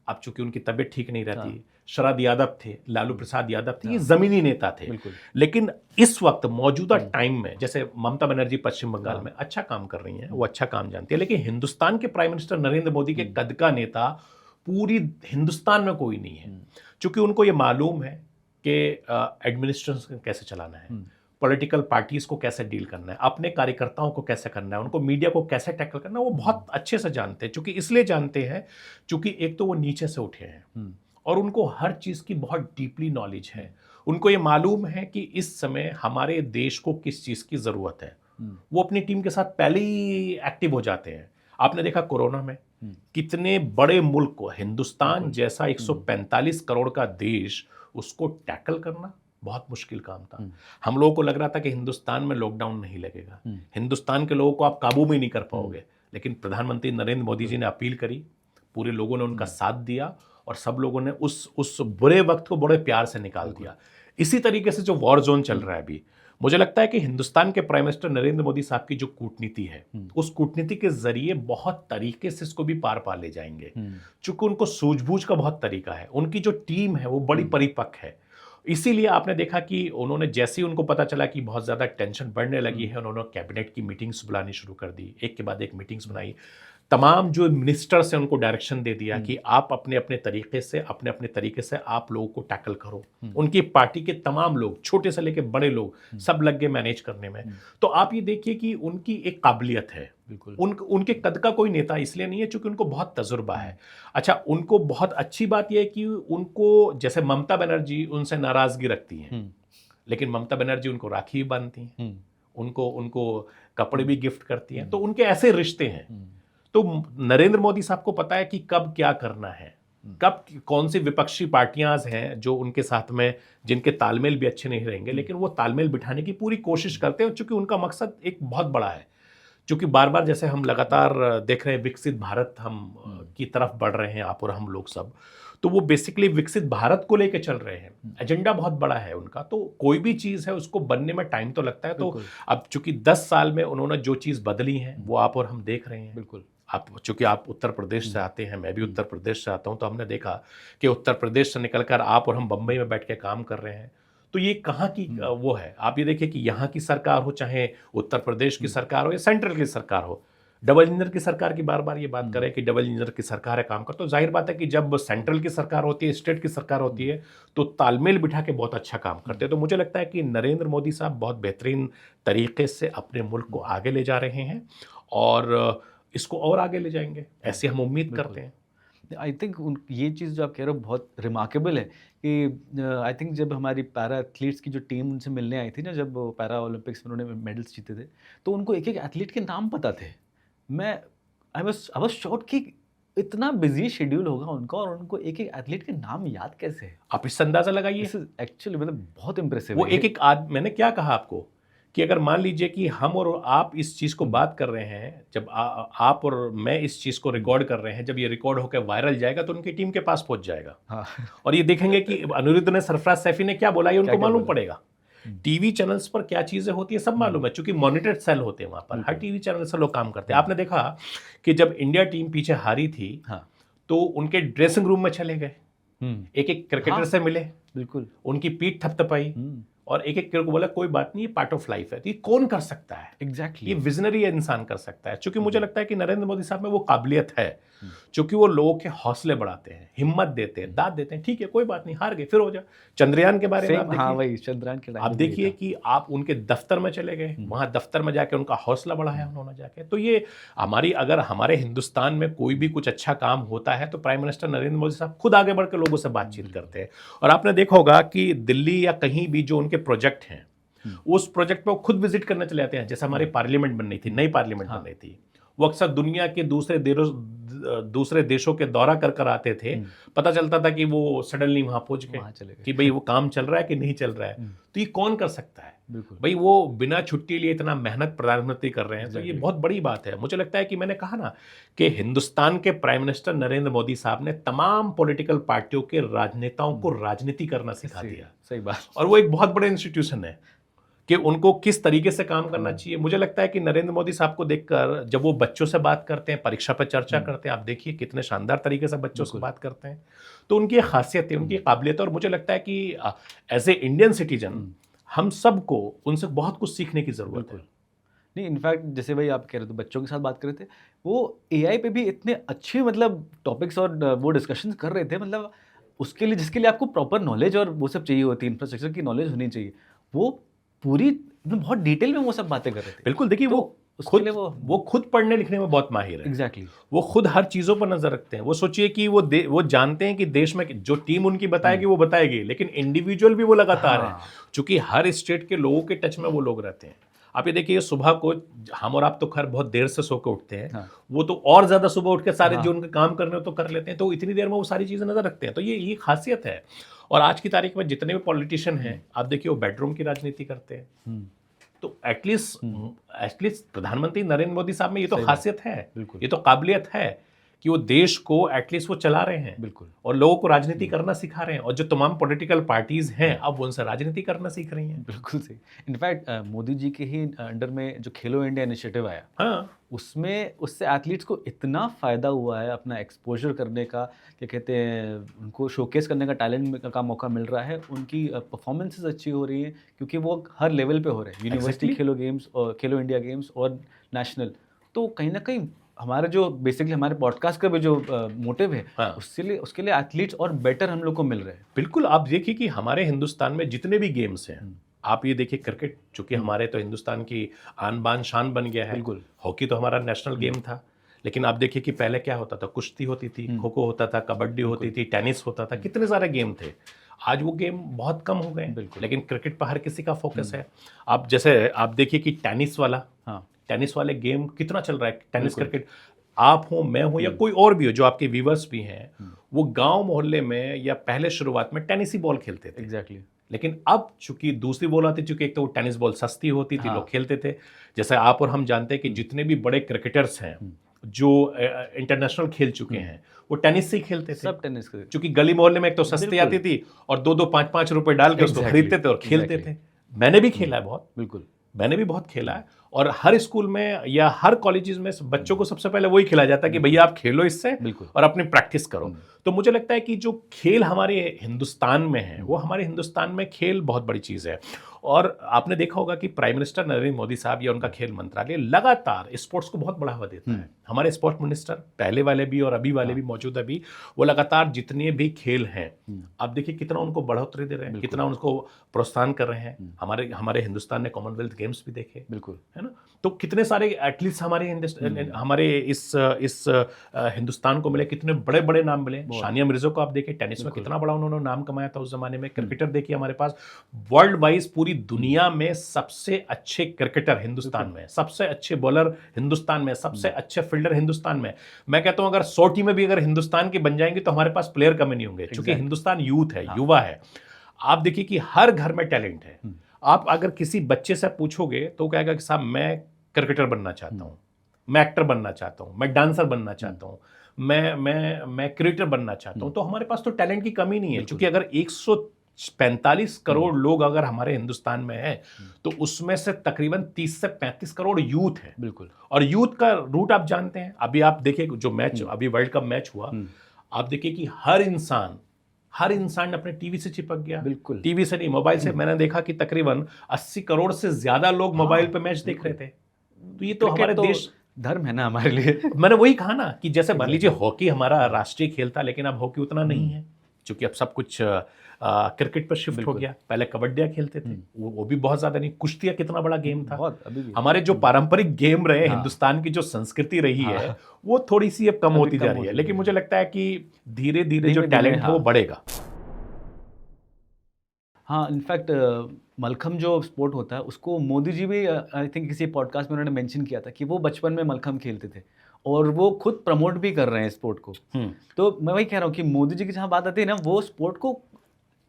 अब चूंकि उनकी तबीयत ठीक नहीं रहती, शरद यादव थे, लालू प्रसाद यादव थे, ये जमीनी नेता थे। लेकिन इस वक्त मौजूदा टाइम में जैसे ममता बनर्जी पश्चिम बंगाल में अच्छा काम कर रही हैं, वो अच्छा काम जानती है, लेकिन हिंदुस्तान के प्राइम मिनिस्टर नरेंद्र मोदी के कद का नेता पूरी हिंदुस्तान में कोई नहीं है, क्योंकि उनको ये मालूम है कि एडमिनिस्ट्रेशन कैसे चलाना है, पॉलिटिकल पार्टीज को कैसे डील करना है, अपने कार्यकर्ताओं को कैसे करना है, उनको मीडिया को कैसे टैकल करना है, वो बहुत अच्छे से जानते हैं। क्योंकि इसलिए जानते हैं क्योंकि एक तो वो नीचे से उठे हैं और उनको हर चीज़ की बहुत डीपली नॉलेज है। उनको ये मालूम है कि इस समय हमारे देश को किस चीज़ की ज़रूरत है। वो अपनी टीम के साथ पहले ही एक्टिव हो जाते हैं। आपने देखा कोरोना में कितने बड़े मुल्क को, हिंदुस्तान जैसा 145 करोड़ का देश, उसको टैकल करना बहुत मुश्किल काम था। हम लोगों को लग रहा था कि हिंदुस्तान में लॉकडाउन नहीं लगेगा, हिंदुस्तान के लोगों को आप काबू में नहीं कर पाओगे, लेकिन प्रधानमंत्री नरेंद्र मोदी जी ने अपील करी, पूरे लोगों ने उनका साथ दिया और सब लोगों ने उस बुरे वक्त को बड़े प्यार से निकाल दिया। इसी तरीके से जो वॉर जोन चल रहा है अभी, मुझे लगता है कि हिंदुस्तान के प्राइम मिनिस्टर नरेंद्र मोदी साहब की जो कूटनीति है, उस कूटनीति के जरिए बहुत तरीके से इसको भी पार पा ले जाएंगे, चूंकि उनको सूझबूझ का बहुत तरीका है, उनकी जो टीम है वो बड़ी परिपक्व है। इसीलिए आपने देखा कि उन्होंने जैसे ही उनको पता चला कि बहुत ज़्यादा टेंशन बढ़ने लगी है, उन्होंने कैबिनेट की मीटिंग्स बुलानी शुरू कर दी, एक के बाद एक मीटिंग्स बनाई, तमाम जो मिनिस्टर्स हैं उनको डायरेक्शन दे दिया कि आप अपने अपने तरीके से आप लोगों को टैकल करो। उनकी पार्टी के तमाम लोग, छोटे से लेकर बड़े लोग, सब लग गए मैनेज करने में। तो आप ये देखिए कि उनकी एक काबिलियत है। उनके कद का कोई नेता इसलिए नहीं है क्योंकि उनको बहुत तजुर्बा है। अच्छा, उनको बहुत अच्छी बात यह है कि उनको, जैसे ममता बनर्जी उनसे नाराजगी रखती हैं, लेकिन ममता बनर्जी उनको राखी भी बांधती हैं, उनको कपड़े भी गिफ्ट करती हैं, तो उनके ऐसे रिश्ते हैं। तो नरेंद्र मोदी साहब को पता है कि कब क्या करना है, कब कौन सी विपक्षी पार्टियां हैं जो उनके साथ में, जिनके तालमेल भी अच्छे नहीं रहेंगे, लेकिन वो तालमेल बिठाने की पूरी कोशिश करते हैं, क्योंकि उनका मकसद एक बहुत बड़ा है। क्योंकि बार बार जैसे हम लगातार देख रहे हैं विकसित भारत हम की तरफ बढ़ रहे हैं, आप और हम लोग सब, तो वो बेसिकली विकसित भारत को लेकर चल रहे हैं। एजेंडा बहुत बड़ा है उनका, तो कोई भी चीज़ है उसको बनने में टाइम तो लगता है। तो अब चूंकि 10 साल में उन्होंने जो चीज़ बदली है वो आप और हम देख रहे हैं। बिल्कुल। आप चूंकि आप उत्तर प्रदेश से आते हैं, मैं भी उत्तर प्रदेश से आता हूं, तो हमने देखा कि उत्तर प्रदेश से निकलकर आप और हम बंबई में बैठ के काम कर रहे हैं। तो ये कहाँ की वो है, आप ये देखिए कि यहाँ की सरकार हो, चाहे उत्तर प्रदेश की सरकार हो या सेंट्रल की सरकार हो, डबल इंजन की सरकार की बार बार ये बात करें कि डबल इंजन की सरकार है, काम कर, तो जाहिर बात है कि जब सेंट्रल की सरकार होती है, स्टेट की सरकार होती है, तो तालमेल बिठा के बहुत अच्छा काम करते हैं। तो मुझे लगता है कि नरेंद्र मोदी साहब बहुत बेहतरीन तरीके से अपने मुल्क को आगे ले जा रहे हैं और इसको और आगे ले जाएंगे, ऐसी हम उम्मीद करते हैं। आई थिंक ये चीज़ जो आप कह रहे हो बहुत रिमार्केबल है कि आई थिंक जब हमारी पैरा एथलीट्स की जो टीम उनसे मिलने आई थी ना, जब वो पैरा ओलंपिक्स में उन्होंने मेडल्स जीते थे, तो उनको एक एक एथलीट के नाम पता थे। मैं आई वाज शॉक्ड कि इतना बिजी शेड्यूल होगा उनका और उनको एक एक एथलीट के नाम याद कैसे है। आप इससे अंदाजा लगाइए, दिस इज एक्चुअली मतलब बहुत इंप्रेसिव वो है एक एक मैंने क्या कहा आपको कि अगर मान लीजिए कि हम और आप इस चीज़ को बात कर रहे हैं, जब आप और मैं इस चीज़ को रिकॉर्ड कर रहे हैं, जब ये रिकॉर्ड होकर वायरल जाएगा तो उनकी टीम के पास पहुंच जाएगा। हाँ और ये देखेंगे कि अनिरुद्ध ने, सरफराज सैफी ने क्या बोला, ये उनको क्या मालूम बोला। पड़ेगा। टीवी चैनल्स पर क्या चीज़ें होती है सब मालूम है, क्योंकि मॉनिटर्ड सेल होते हैं वहाँ पर, हर टीवी चैनल से लोग काम करते हैं। आपने देखा कि जब इंडिया टीम पीछे हारी थी हाँ तो उनके ड्रेसिंग रूम में चले गए, एक एक क्रिकेटर हाँ, से मिले, बिल्कुल उनकी पीठ थपथपाई और एक एक को बोला कोई बात नहीं, ये पार्ट ऑफ लाइफ है। तो ये कौन कर सकता है? एग्जैक्टली ये विजनरी इंसान कर सकता है। क्योंकि मुझे लगता है कि नरेंद्र मोदी साहब में वो काबिलियत है, क्योंकि वो लोगों के हौसले बढ़ाते हैं, हिम्मत देते हैं, दाद देते हैं। ठीक है, कोई बात नहीं, हार गए, फिर हो जाए। चंद्रयान के बारे में आप हाँ देखिए, वही चंद्रयान के टाइम आप देखिए कि आप उनके दफ्तर में चले गए, वहां दफ्तर में जाके उनका हौसला बढ़ाया उन्होंने जाके। तो ये अगर हमारे हिंदुस्तान में कोई भी कुछ अच्छा काम होता है तो प्राइम मिनिस्टर नरेंद्र मोदी साहब खुद आगे बढ़कर लोगों से बातचीत करते हैं। और आपने देखा होगा कि दिल्ली या कहीं भी जो उनके प्रोजेक्ट हैं, उस प्रोजेक्ट पे वो खुद विजिट करने चले जाते हैं। जैसे हमारी पार्लियामेंट बन रही थी, नई पार्लियामेंट बन रही थी, वो अक्सर दुनिया के दूसरे देशों के दौरा कर आते थे। पता चलता था कि वो सडनली वहां पहुंच गए कि भाई वो काम चल रहा है कि नहीं चल रहा है। तो ये कौन कर सकता है? भाई वो बिना छुट्टी लिए इतना मेहनत प्रधानमंत्री कर रहे हैं, तो ये बहुत बड़ी बात है। मुझे लगता है कि मैंने कहा ना कि हिंदुस्तान के प्राइम मिनिस्टर नरेंद्र मोदी साहब ने तमाम पॉलिटिकल पार्टियों के राजनेताओं को राजनीति करना सिखा दिया। सही बात। और वो एक बहुत बड़े इंस्टीट्यूशन है कि उनको किस तरीके से काम करना चाहिए। मुझे लगता है कि नरेंद्र मोदी साहब को देखकर जब वो बच्चों से बात करते हैं, परीक्षा पर चर्चा करते हैं, आप देखिए कितने शानदार तरीके से बच्चों से बात करते हैं। तो उनकी खासियत है, उनकी काबिलियत है। और मुझे लगता है कि एज ए इंडियन सिटीजन हम सबको उनसे बहुत कुछ सीखने की जरूरत है। नहीं, इनफैक्ट जैसे भाई आप कह रहे थे बच्चों के साथ बात कर रहे थे, वो एआई पे भी इतने अच्छे मतलब टॉपिक्स और वो डिस्कशंस कर रहे थे, मतलब उसके लिए जिसके लिए आपको प्रॉपर नॉलेज और वो सब चाहिए होती है, इंफ्रास्ट्रक्चर की नॉलेज होनी चाहिए, वो पूरी मतलब बहुत डिटेल में वो सब बातें कर रहे थे। बिल्कुल, देखिए तो उसके लिए वो खुद पढ़ने लिखने में बहुत माहिर है। एग्जैक्टली वो खुद हर चीज़ों पर नजर रखते हैं। वो सोचिए कि वो जानते हैं कि देश में जो टीम उनकी बताएगी वो बताएगी, लेकिन इंडिविजुअल भी वो लगातार है, क्योंकि हर स्टेट के लोगों के टच में वो लोग रहते हैं। आप ये देखिए, सुबह को हम और आप तो खैर बहुत देर से सो के उठते हैं, वो तो और ज्यादा सुबह उठ के सारे जो उनके काम करने हो तो कर लेते हैं। तो इतनी देर में वो सारी चीजें नजर रखते हैं। तो ये खासियत है। और आज की तारीख में जितने भी पॉलिटिशियन हैं, आप देखिए वो बेडरूम की राजनीति करते हैं। तो एटलीस्ट प्रधानमंत्री नरेंद्र मोदी साहब में ये तो खासियत है, ये तो काबिलियत है कि वो देश को एटलीस्ट वो चला रहे हैं, बिल्कुल, और लोगों को राजनीति करना सिखा रहे हैं। और जो तमाम पॉलिटिकल पार्टीज हैं अब उनसे राजनीति करना सीख रही हैं। बिल्कुल सही। इनफैक्ट मोदी जी के ही अंडर में जो खेलो इंडिया इनिशिएटिव आया, हाँ, उससे एथलीट्स को इतना फ़ायदा हुआ है, अपना एक्सपोजर करने का, क्या कहते हैं, उनको शोकेस करने का, टैलेंट का मौका मिल रहा है, उनकी परफॉर्मेंसेस अच्छी हो रही हैं, क्योंकि वो हर लेवल पे हो रहे हैं, यूनिवर्सिटी खेलो गेम्स और खेलो इंडिया गेम्स और नेशनल। तो कहीं ना कहीं हमारे जो बेसिकली हमारे पॉडकास्ट का भी जो मोटिव है, हाँ, उसके लिए एथलीट्स और बेटर हम लोग को मिल रहे हैं। बिल्कुल, आप देखिए कि हमारे हिंदुस्तान में जितने भी गेम्स हैं, आप ये देखिए क्रिकेट चूंकि हमारे तो हिंदुस्तान की आन बान शान बन गया है। बिल्कुल। हॉकी तो हमारा नेशनल गेम था, लेकिन आप देखिए कि पहले क्या होता था, कुश्ती होती थी, खो खो होता था, कबड्डी होती थी, टेनिस होता था, कितने सारे गेम थे। आज वो गेम बहुत कम हो गए, लेकिन क्रिकेट पर हर किसी का फोकस है। आप जैसे आप देखिए कि टेनिस वाले गेम कितना चल रहा है, टेनिस क्रिकेट। आप हो, मैं हो, या कोई और भी हो, जो आपके व्यूवर्स भी हैं, वो गांव मोहल्ले में या पहले शुरुआत में टेनिस ही बॉल खेलते थे। एग्जैक्टली। लेकिन अब चूंकि दूसरी बॉल आती, चूंकि एक तो वो टेनिस बॉल सस्ती होती थी, लोग खेलते थे। जैसे आप और हम जानते हैं कि जितने भी बड़े क्रिकेटर्स हैं जो इंटरनेशनल खेल चुके हैं, वो टेनिस से ही खेलते थे। सब टेनिस के, चूंकि गली मोहल्ले में एक तो सस्ती आती थी और 2-2 5-5 रुपए डाल के उसको खरीदते थे और खेलते थे। मैंने भी खेला है बहुत, बिल्कुल, मैंने भी बहुत खेला है। और हर स्कूल में या हर कॉलेजेस में बच्चों को सबसे पहले वही खिलाया जाता है कि भैया आप खेलो इससे और अपनी प्रैक्टिस करो। तो मुझे लगता है कि जो खेल हमारे हिंदुस्तान में है, वो हमारे हिंदुस्तान में खेल बहुत बड़ी चीज़ है। और आपने देखा होगा कि प्राइम मिनिस्टर नरेंद्र मोदी साहब या उनका खेल मंत्रालय लगातार स्पोर्ट्स को बहुत बढ़ावा देता है। हमारे स्पोर्ट्स मिनिस्टर पहले वाले भी और अभी वाले भी मौजूद अभी, वो लगातार जितने भी खेल हैं आप देखिए कितना उनको बढ़ोतरी दे रहे हैं, कितना उनको प्रोत्साहन कर रहे हैं। हमारे हमारे हिंदुस्तान ने कॉमनवेल्थ गेम्स भी देखे, बिल्कुल, है ना। तो कितने सारे एटलीस्ट हमारे इस हिंदुस्तान को मिले, कितने बड़े बड़े नाम मिले। सानिया मिर्जा को आप देखें, टेनिस में कितना बड़ा उन्होंने नाम कमाया था उस जमाने में। क्रिकेटर देखिए हमारे पास वर्ल्ड वाइज पूरी दुनिया में सबसे अच्छे क्रिकेटर हिंदुस्तान में, सबसे अच्छे बॉलर हिंदुस्तान में, सबसे अच्छे फील्डर हिंदुस्तान में। मैं कहता हूं अगर 100 टीमें भी अगर हिंदुस्तान की बन जाएंगी तो हमारे पास प्लेयर कमी नहीं होंगे, क्योंकि हिंदुस्तान यूथ है, युवा है। आप देखिए कि हर घर में टैलेंट है। आप अगर किसी बच्चे से पूछोगे तो कहेगा कि साहब मैं क्रिकेटर बनना चाहता हूं, मैं एक्टर बनना चाहता हूं, मैं डांसर बनना चाहता हूं, मैं क्रिएटर बनना चाहता हूं। तो हमारे पास तो टैलेंट की कमी नहीं है, क्योंकि अगर 145 करोड़ लोग अगर हमारे हिंदुस्तान में हैं तो उसमें से तकरीबन 30 से 35 करोड़ यूथ है। बिल्कुल। और यूथ का रूट आप जानते हैं। अभी आप देखिए जो मैच अभी वर्ल्ड कप मैच हुआ, आप देखिए कि हर इंसान अपने टीवी से चिपक गया। बिल्कुल, टीवी से नहीं, मोबाइल से। मैंने देखा कि तकरीबन 80 करोड़ से ज्यादा लोग मोबाइल पे मैच देख रहे थे। तो ये तो हमारे देश धर्म है ना हमारे लिए। मैंने वही कहा ना कि जैसे मान लीजिए हॉकी हमारा राष्ट्रीय खेल था, लेकिन अब हॉकी उतना नहीं है, क्योंकि अब सब कुछ क्रिकेट पर शिफ्ट हो गया। पहले कबड्डियां खेलते थे, वो भी बहुत ज्यादा नहीं। कुश्तियां कितना बड़ा गेम था। बहुत, अभी भी। हमारे जो पारंपरिक गेम रहे, हिंदुस्तान की जो संस्कृति रही है, वो थोड़ी सी अब कम होती जा रही है। लेकिन मुझे लगता है कि धीरे धीरे जो टैलेंट है वो बढ़ेगा। हाँ, इनफैक्ट मलखम जो स्पोर्ट होता है उसको मोदी जी भी आई थिंक किसी पॉडकास्ट में उन्होंने मेंशन किया था कि वो बचपन में मलखम खेलते थे और वो खुद प्रमोट भी कर रहे हैं स्पोर्ट को। तो मैं वही कह रहा हूँ कि मोदी जी की जहाँ बात आती है ना, वो स्पोर्ट को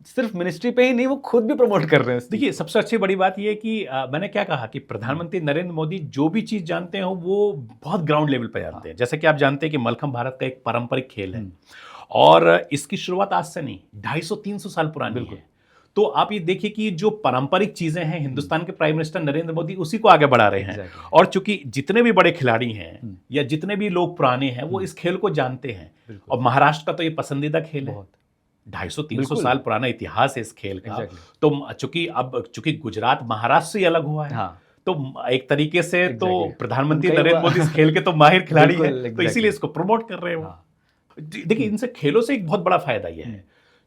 सिर्फ मिनिस्ट्री पे ही नहीं, वो खुद भी प्रमोट कर रहे हैं। देखिए सबसे अच्छी बड़ी बात ये है कि मैंने क्या कहा कि प्रधानमंत्री नरेंद्र मोदी जो भी चीज़ जानते हैं वो बहुत ग्राउंड लेवल पर जानते हैं। जैसे कि आप जानते हैं कि मलखम भारत का एक पारंपरिक खेल है और इसकी शुरुआत आज से नहीं, 250-300 साल पुरानी है। तो आप ये देखिए कि जो पारंपरिक चीजें हैं, हिंदुस्तान के प्राइम मिनिस्टर नरेंद्र मोदी उसी को आगे बढ़ा रहे हैं। और चूंकि जितने भी बड़े खिलाड़ी हैं या जितने भी लोग पुराने हैं वो इस खेल को जानते हैं। और महाराष्ट्र का तो ये पसंदीदा खेल है, 250-300 साल पुराना इतिहास है इस खेल का। तो चूंकि गुजरात महाराष्ट्र से अलग हुआ है, तो एक तरीके से तो प्रधानमंत्री नरेंद्र मोदी इस खेल के तो माहिर खिलाड़ी हैं, तो इसीलिए इसको प्रमोट कर रहे हो। देखिए इनसे खेलों से एक बहुत बड़ा फायदा यह है,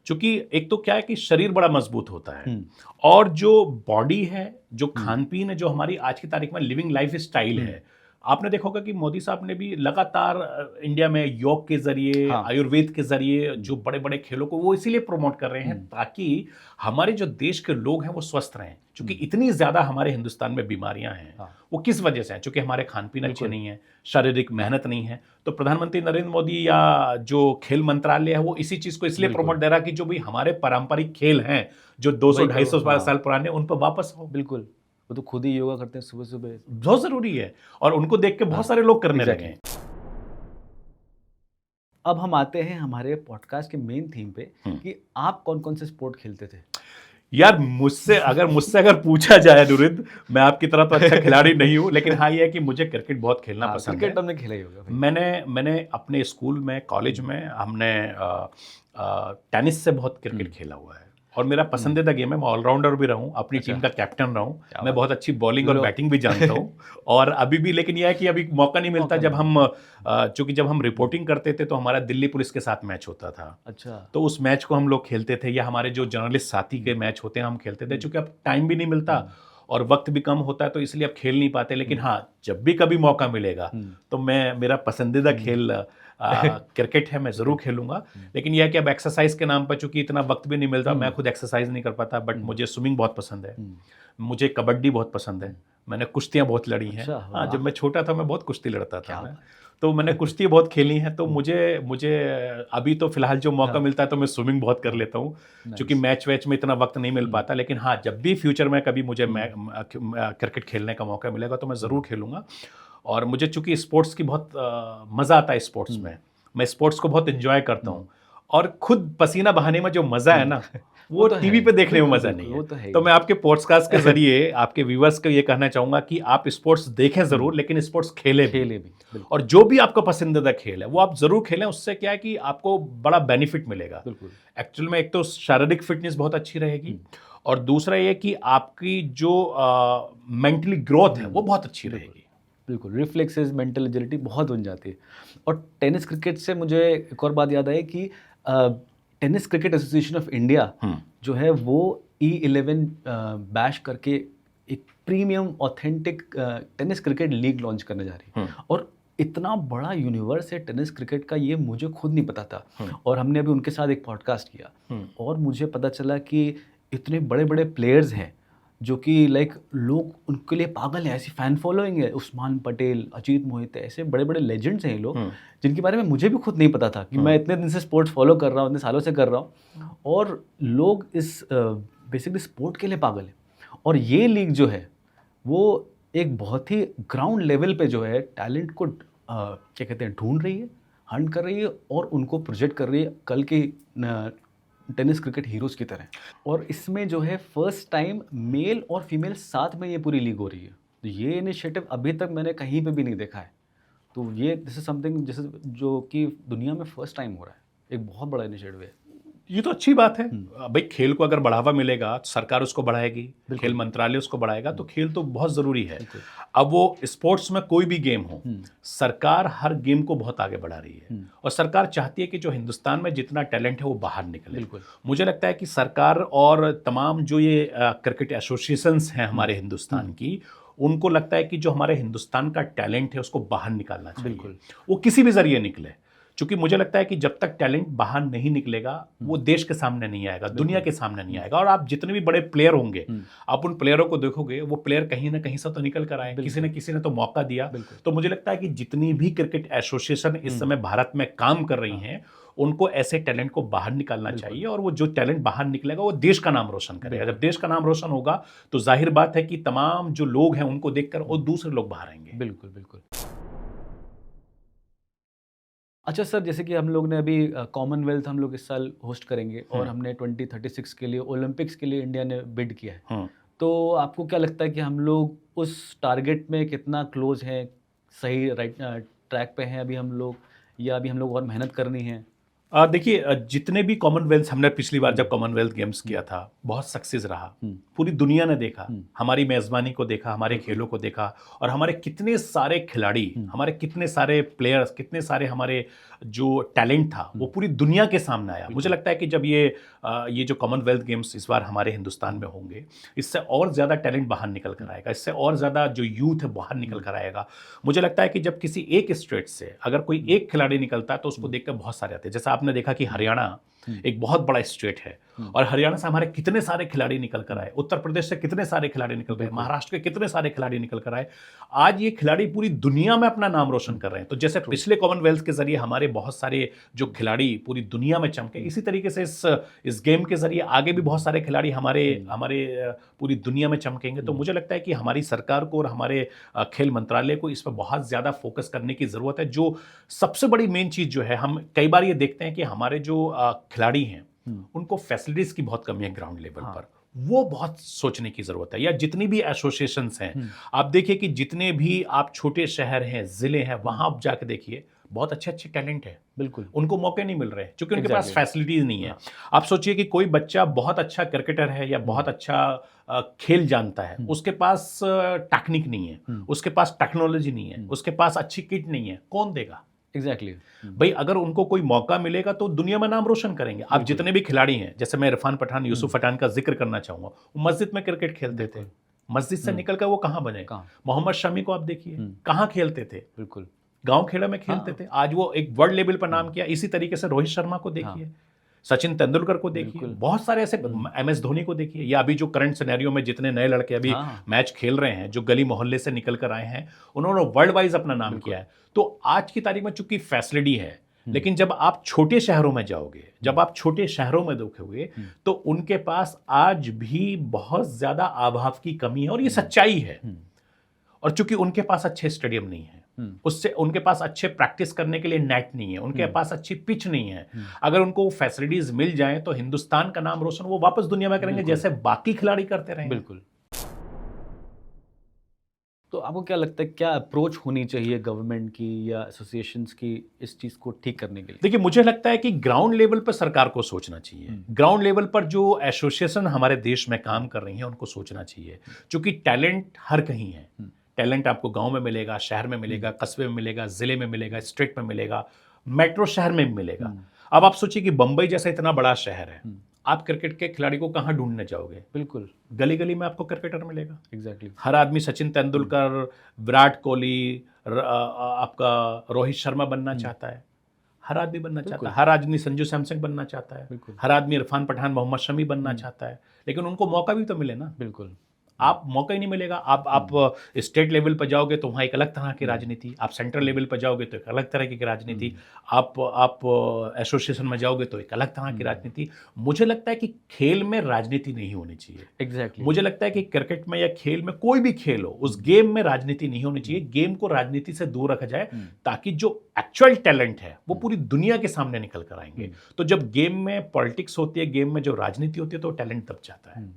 क्योंकि एक तो क्या है कि शरीर बड़ा मजबूत होता है और जो बॉडी है, जो खान पीन है, जो हमारी आज की तारीख में लिविंग लाइफ स्टाइल है। आपने देखा होगा कि मोदी साहब ने भी लगातार इंडिया में योग के जरिए, आयुर्वेद के जरिए जो बड़े बड़े खेलों को वो इसीलिए प्रमोट कर रहे हैं ताकि हमारे जो देश के लोग हैं वो स्वस्थ रहें। क्योंकि इतनी ज्यादा हमारे हिंदुस्तान में बीमारियां हैं, वो किस वजह से हैं? क्योंकि हमारे खान पीन अच्छे नहीं है, शारीरिक मेहनत नहीं है। तो प्रधानमंत्री नरेंद्र मोदी या जो खेल मंत्रालय है वो इसी चीज को इसलिए प्रमोट दे रहा है कि जो भी हमारे पारंपरिक खेल हैं जो 200-250 साल पुराने, उन पर वापस हो। बिल्कुल, वो तो खुद ही योगा करते हैं सुबह सुबह, बहुत जरूरी है और उनको देख के बहुत सारे लोग करने लगे हैं। अब हम आते हैं हमारे पॉडकास्ट के मेन थीम पे कि आप कौन कौन से स्पोर्ट खेलते थे। यार मुझसे अगर पूछा जाए अनुरिध, मैं आपकी तरह तो अच्छा खिलाड़ी नहीं हूँ, लेकिन हाँ ये है कि मुझे क्रिकेट बहुत खेलना पसंद है। क्रिकेट हमने खेला ही होगा। मैंने अपने स्कूल में, कॉलेज में हमने टेनिस से बहुत क्रिकेट खेला हुआ है और मेरा पसंदीदा गेम है। मैं ऑलराउंडर भी रहा हूँ, अपनी टीम का कैप्टन रहा हूँ, मैं बहुत अच्छी बॉलिंग और बैटिंग भी जानता हूँ और अभी भी। लेकिन यह है कि अभी मौका नहीं मिलता। जब हम रिपोर्टिंग करते थे तो हमारा दिल्ली पुलिस के साथ मैच होता था। अच्छा। तो उस मैच को हम लोग खेलते थे, या हमारे जो जर्नलिस्ट साथी के मैच होते हैं हम खेलते थे। चूंकि अब टाइम भी नहीं मिलता और वक्त भी कम होता है तो इसलिए अब खेल नहीं पाते। लेकिन हाँ, जब भी कभी मौका मिलेगा तो मेरा पसंदीदा खेल क्रिकेट है, मैं ज़रूर खेलूंगा। लेकिन यह है कि अब एक्सरसाइज के नाम पर चूंकि इतना वक्त भी नहीं मिलता, मैं खुद एक्सरसाइज नहीं कर पाता। बट मुझे स्विमिंग बहुत पसंद है, मुझे कबड्डी बहुत पसंद है, मैंने कुश्तियाँ बहुत लड़ी हैं। हाँ, जब मैं छोटा था मैं बहुत कुश्ती लड़ता था मैं, तो मैंने कुश्ती बहुत खेली है। तो मुझे अभी तो फिलहाल जो मौका मिलता है तो मैं स्विमिंग बहुत कर लेता हूँ, क्योंकि मैच वैच में इतना वक्त नहीं मिल पाता। लेकिन हाँ, जब भी फ्यूचर में कभी मुझे क्रिकेट खेलने का मौका मिलेगा तो मैं ज़रूर खेलूँगा। और मुझे चूंकि स्पोर्ट्स की बहुत मज़ा आता है, स्पोर्ट्स में मैं स्पोर्ट्स को बहुत एंजॉय करता हूँ। और खुद पसीना बहाने में जो मज़ा है ना, वो टीवी पे देखने में मज़ा नहीं है। तो मैं आपके पॉडकास्ट के जरिए आपके व्यूअर्स को ये कहना चाहूँगा कि आप स्पोर्ट्स देखें ज़रूर, लेकिन स्पोर्ट्स खेलें भी। और जो भी आपका पसंदीदा खेल है वो आप ज़रूर खेलें। उससे क्या है कि आपको बड़ा बेनिफिट मिलेगा। एक्चुअल में एक तो शारीरिक फिटनेस बहुत अच्छी रहेगी और दूसरा ये कि आपकी जो मेंटली ग्रोथ है वो बहुत अच्छी रहेगी। बिल्कुल, रिफ्लेक्सेस, मेंटल एजिलिटी बहुत बन जाती है। और टेनिस क्रिकेट से मुझे एक और बात याद आई कि tennis cricket association of India जो है वो E11 बैश करके एक premium authentic tennis cricket league launch करने जा रही है। और इतना बड़ा यूनिवर्स है टेनिस क्रिकेट का, ये मुझे खुद नहीं पता था। और हमने अभी उनके साथ एक पॉडकास्ट किया और मुझे पता चला कि इतने बड़े बड़े प्लेयर्स हैं जो कि लाइक लोग उनके लिए पागल हैं, ऐसी फैन फॉलोइंग है। उस्मान पटेल, अजीत मोहित, ऐसे बड़े बड़े लेजेंड्स हैं ये लोग जिनके बारे में मुझे भी खुद नहीं पता था कि मैं इतने दिन से स्पोर्ट्स फॉलो कर रहा हूँ, इतने सालों से कर रहा हूँ। और लोग इस बेसिकली स्पोर्ट के लिए पागल हैं। और ये लीग जो है वो एक बहुत ही ग्राउंड लेवल पे जो है टैलेंट को क्या कहते हैं ढूंढ रही है, हंट कर रही है और उनको प्रोजेक्ट कर रही है कल के टेनिस क्रिकेट हीरोज़ की तरह। और इसमें जो है फर्स्ट टाइम मेल और फीमेल साथ में ये पूरी लीग हो रही है। तो ये इनिशिएटिव अभी तक मैंने कहीं पे भी नहीं देखा है। तो ये दिस इज़ समथिंग जैसे जो कि दुनिया में फर्स्ट टाइम हो रहा है। एक बहुत बड़ा इनिशिएटिव है। ये तो अच्छी बात है। भाई खेल को अगर बढ़ावा मिलेगा सरकार उसको बढ़ाएगी, खेल मंत्रालय उसको बढ़ाएगा, तो खेल तो बहुत ज़रूरी है। अब वो स्पोर्ट्स में कोई भी गेम हो, सरकार हर गेम को बहुत आगे बढ़ा रही है और सरकार चाहती है कि जो हिंदुस्तान में जितना टैलेंट है वो बाहर निकले। मुझे लगता है कि सरकार और तमाम जो ये क्रिकेट एसोसिएशंस हैं हमारे हिंदुस्तान की, उनको लगता है कि जो हमारे हिंदुस्तान का टैलेंट है उसको बाहर निकालना चाहिए, वो किसी भी जरिए निकले। क्योंकि मुझे लगता है कि जब तक टैलेंट बाहर नहीं निकलेगा वो देश के सामने नहीं आएगा, दुनिया के सामने नहीं आएगा। और आप जितने भी बड़े प्लेयर होंगे, आप उन प्लेयरों को देखोगे, वो प्लेयर कहीं ना कहीं से तो निकल कर आए, किसी ने तो मौका दिया। तो मुझे लगता है कि जितनी भी क्रिकेट एसोसिएशन इस समय भारत में काम कर रही हैं, उनको ऐसे टैलेंट को बाहर निकालना चाहिए और वो जो टैलेंट बाहर निकलेगा वो देश का नाम रोशन करेगा। जब देश का नाम रोशन होगा तो जाहिर बात है कि तमाम जो लोग हैं उनको देखकर और दूसरे लोग बाहर आएंगे। बिल्कुल बिल्कुल। अच्छा सर, जैसे कि हम लोग ने अभी कॉमनवेल्थ हम लोग इस साल होस्ट करेंगे और हमने 2036 के लिए ओलंपिक्स के लिए इंडिया ने बिड किया है। तो आपको क्या लगता है कि हम लोग उस टारगेट में कितना क्लोज हैं, सही राइट ट्रैक पे हैं अभी हम लोग, या अभी हम लोग और मेहनत करनी है? देखिए, जितने भी कॉमनवेल्थ हमने पिछली बार जब कॉमनवेल्थ गेम्स किया था बहुत सक्सेस रहा, पूरी दुनिया ने देखा, हमारी मेज़बानी को देखा, हमारे खेलों को देखा और हमारे कितने सारे खिलाड़ी, हमारे कितने सारे प्लेयर्स, कितने सारे हमारे जो टैलेंट था वो पूरी दुनिया के सामने आया। मुझे लगता है कि जब ये जो कॉमनवेल्थ गेम्स इस बार हमारे हिंदुस्तान में होंगे, इससे और ज़्यादा टैलेंट बाहर निकल कर आएगा, इससे और ज़्यादा जो यूथ है बाहर निकल कर आएगा। मुझे लगता है कि जब किसी एक स्टेट से अगर कोई एक खिलाड़ी निकलता है तो उसको देख कर बहुत सारे आते हैं। जैसा आपने देखा कि हरियाणा एक बहुत बड़ा स्टेट है और हरियाणा से हमारे कितने सारे खिलाड़ी निकल कर आए, उत्तर प्रदेश से कितने सारे खिलाड़ी निकल गए, महाराष्ट्र के कितने सारे खिलाड़ी निकल कर आए। आज ये खिलाड़ी पूरी दुनिया में अपना नाम रोशन कर रहे हैं। तो जैसे पिछले कॉमनवेल्थ के जरिए हमारे बहुत सारे जो खिलाड़ी पूरी दुनिया में चमके, इसी तरीके से इस गेम के जरिए आगे भी बहुत सारे खिलाड़ी हमारे पूरी दुनिया में चमकेंगे। तो मुझे लगता है कि हमारी सरकार को और हमारे खेल मंत्रालय को इस पर बहुत ज़्यादा फोकस करने की ज़रूरत है। जो सबसे बड़ी मेन चीज़ जो है, हम कई बार ये देखते हैं कि हमारे जो खिलाड़ी हैं उनको फैसिलिटीज़ की बहुत कमी है ग्राउंड लेवल पर, वो बहुत सोचने की ज़रूरत है। या जितनी भी एसोसिएशंस हैं, आप देखिए कि जितने भी आप छोटे शहर हैं, ज़िले हैं, वहाँ आप जाके देखिए बहुत अच्छे अच्छे टैलेंट है, बिल्कुल उनको मौके नहीं मिल रहे क्योंकि उनके पास फैसिलिटीज नहीं है। आप सोचिए कि कोई बच्चा बहुत अच्छा क्रिकेटर है या बहुत अच्छा खेल जानता है, उसके पास टेक्निक नहीं है, उसके पास टेक्नोलॉजी नहीं है, उसके पास अच्छी किट नहीं है, कौन देगा? एग्जैक्टली भाई अगर उनको कोई मौका मिलेगा तो दुनिया में नाम रोशन करेंगे। आप जितने भी खिलाड़ी हैं, जैसे मैं इरफान पठान, यूसुफ पठान का जिक्र करना चाहूंगा, वो मस्जिद में क्रिकेट खेलते थे, मस्जिद से निकलकर वो कहाँ बने? मोहम्मद शमी को आप देखिए कहाँ खेलते थे, बिल्कुल गांव खेड़ा में खेलते थे, आज वो एक वर्ल्ड लेवल पर नाम किया। इसी तरीके से रोहित शर्मा को देखिए, सचिन तेंदुलकर को देखिए, बहुत सारे ऐसे, MS धोनी को देखिए, या अभी जो करंट सिनेरियो में जितने नए लड़के अभी मैच खेल रहे हैं, जो गली मोहल्ले से निकल कर आए हैं, उन्होंने वर्ल्ड वाइज अपना नाम किया है। तो आज की तारीख में चूंकि फैसिलिटी है, लेकिन जब आप छोटे शहरों में जाओगे, जब आप छोटे शहरों में देखोगे, तो उनके पास आज भी बहुत ज्यादा अभाव की कमी है और ये सच्चाई है। और चूंकि उनके पास अच्छे स्टेडियम नहीं है, उससे उनके पास अच्छे प्रैक्टिस करने के लिए नेट नहीं है, उनके पास अच्छी पिच नहीं है, अगर उनको फैसिलिटीज मिल जाएं तो हिंदुस्तान का नाम रोशन वो वापस दुनिया में करेंगे जैसे बाकी खिलाड़ी करते रहेंगे। बिल्कुल। तो आपको क्या लगता है, क्या अप्रोच होनी चाहिए गवर्नमेंट की या एसोसिएशंस की इस चीज़ को ठीक करने के लिए? देखिए, मुझे लगता है कि ग्राउंड लेवल पर सरकार को सोचना चाहिए। ग्राउंड लेवल पर जो एसोसिएशन हमारे देश में काम कर रही हैं, उनको सोचना चाहिए। क्योंकि टैलेंट हर कहीं है। टैलेंट आपको गाँव में मिलेगा, शहर में मिलेगा, कस्बे में मिलेगा, ज़िले में मिलेगा, स्टेट में मिलेगा, मेट्रो शहर में भी मिलेगा। अब आप सोचिए कि बम्बई जैसा इतना बड़ा शहर है, आप क्रिकेट के खिलाड़ी को कहाँ ढूँढने जाओगे? बिल्कुल, गली-गली में आपको क्रिकेटर मिलेगा। एग्ज़ैक्टली। हर आदमी सचिन तेंदुलकर, विराट कोहली, आपका रोहित शर्मा बनना चाहता है। हर आदमी बनना चाहता है। हर आदमी संजू सैमसन बनना चाहता है। बिल्कुल। हर आदमी इरफान पठान, मोहम्मद शमी बनना चाहता है। लेकिन उनको मौका भी तो मिले ना। बिल्कुल। आप मौका ही नहीं मिलेगा। आप स्टेट लेवल पर जाओगे तो वहाँ एक अलग तरह की राजनीति, आप सेंट्रल लेवल पर जाओगे तो एक अलग तरह की राजनीति, आप एसोसिएशन में जाओगे तो एक अलग तरह की राजनीति। मुझे लगता है कि खेल में राजनीति नहीं होनी चाहिए। एग्ज़ैक्टली। मुझे लगता है कि क्रिकेट में या खेल में, कोई भी खेल हो, उस गेम में राजनीति नहीं होनी चाहिए। गेम को राजनीति से दूर रखा जाए ताकि जो एक्चुअल टैलेंट है वो पूरी दुनिया के सामने निकल कर आएंगे। तो जब गेम में पॉलिटिक्स होती है, गेम में जो राजनीति होती है, तो टैलेंट दब जाता है।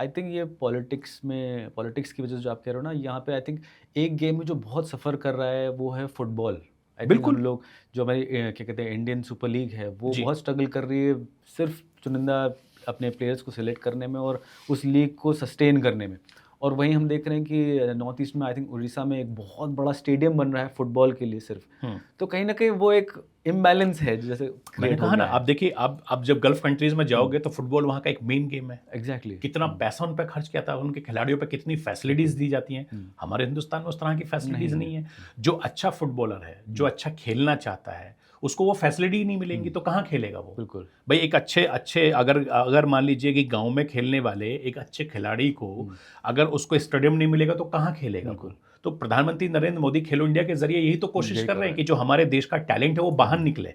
आई थिंक ये पॉलिटिक्स की वजह से जो आप कह रहे हो ना, यहाँ पे आई थिंक एक गेम में जो बहुत सफ़र कर रहा है वो है फुटबॉल। आई थिंक बिल्कुल। हम लोग जो हमारी क्या कहते हैं इंडियन सुपर लीग है, वो जी। बहुत स्ट्रगल कर रही है सिर्फ चुनिंदा अपने प्लेयर्स को सिलेक्ट करने में और उस लीग को सस्टेन करने में। और वहीं हम देख रहे हैं कि नॉर्थ ईस्ट में आई थिंक उड़ीसा में एक बहुत बड़ा स्टेडियम बन रहा है फुटबॉल के लिए सिर्फ। तो कहीं ना कहीं वो एक इम्बैलेंस है जैसे मैंने create हो कहा ना, गया है। आप देखिए, अब जब गल्फ कंट्रीज में जाओगे तो फुटबॉल वहाँ का एक मेन गेम है। एग्जैक्टली। कितना पैसा उन पर खर्च किया था, उनके खिलाड़ियों पर कितनी फैसिलिटीज दी जाती हैं। हमारे हिंदुस्तान में उस तरह की फैसिलिटीज नहीं है। जो अच्छा फुटबॉलर है, जो अच्छा खेलना चाहता है, उसको वो फैसिलिटी ही नहीं मिलेंगी तो कहाँ खेलेगा वो? बिल्कुल। भाई एक अच्छे अच्छे अगर अगर मान लीजिए कि गांव में खेलने वाले एक अच्छे खिलाड़ी को अगर उसको स्टेडियम नहीं मिलेगा तो कहाँ खेलेगा वो? तो प्रधानमंत्री नरेंद्र मोदी खेलो इंडिया के जरिए यही तो कोशिश कर रहे हैं कि जो हमारे देश का टैलेंट है वो बाहर निकले।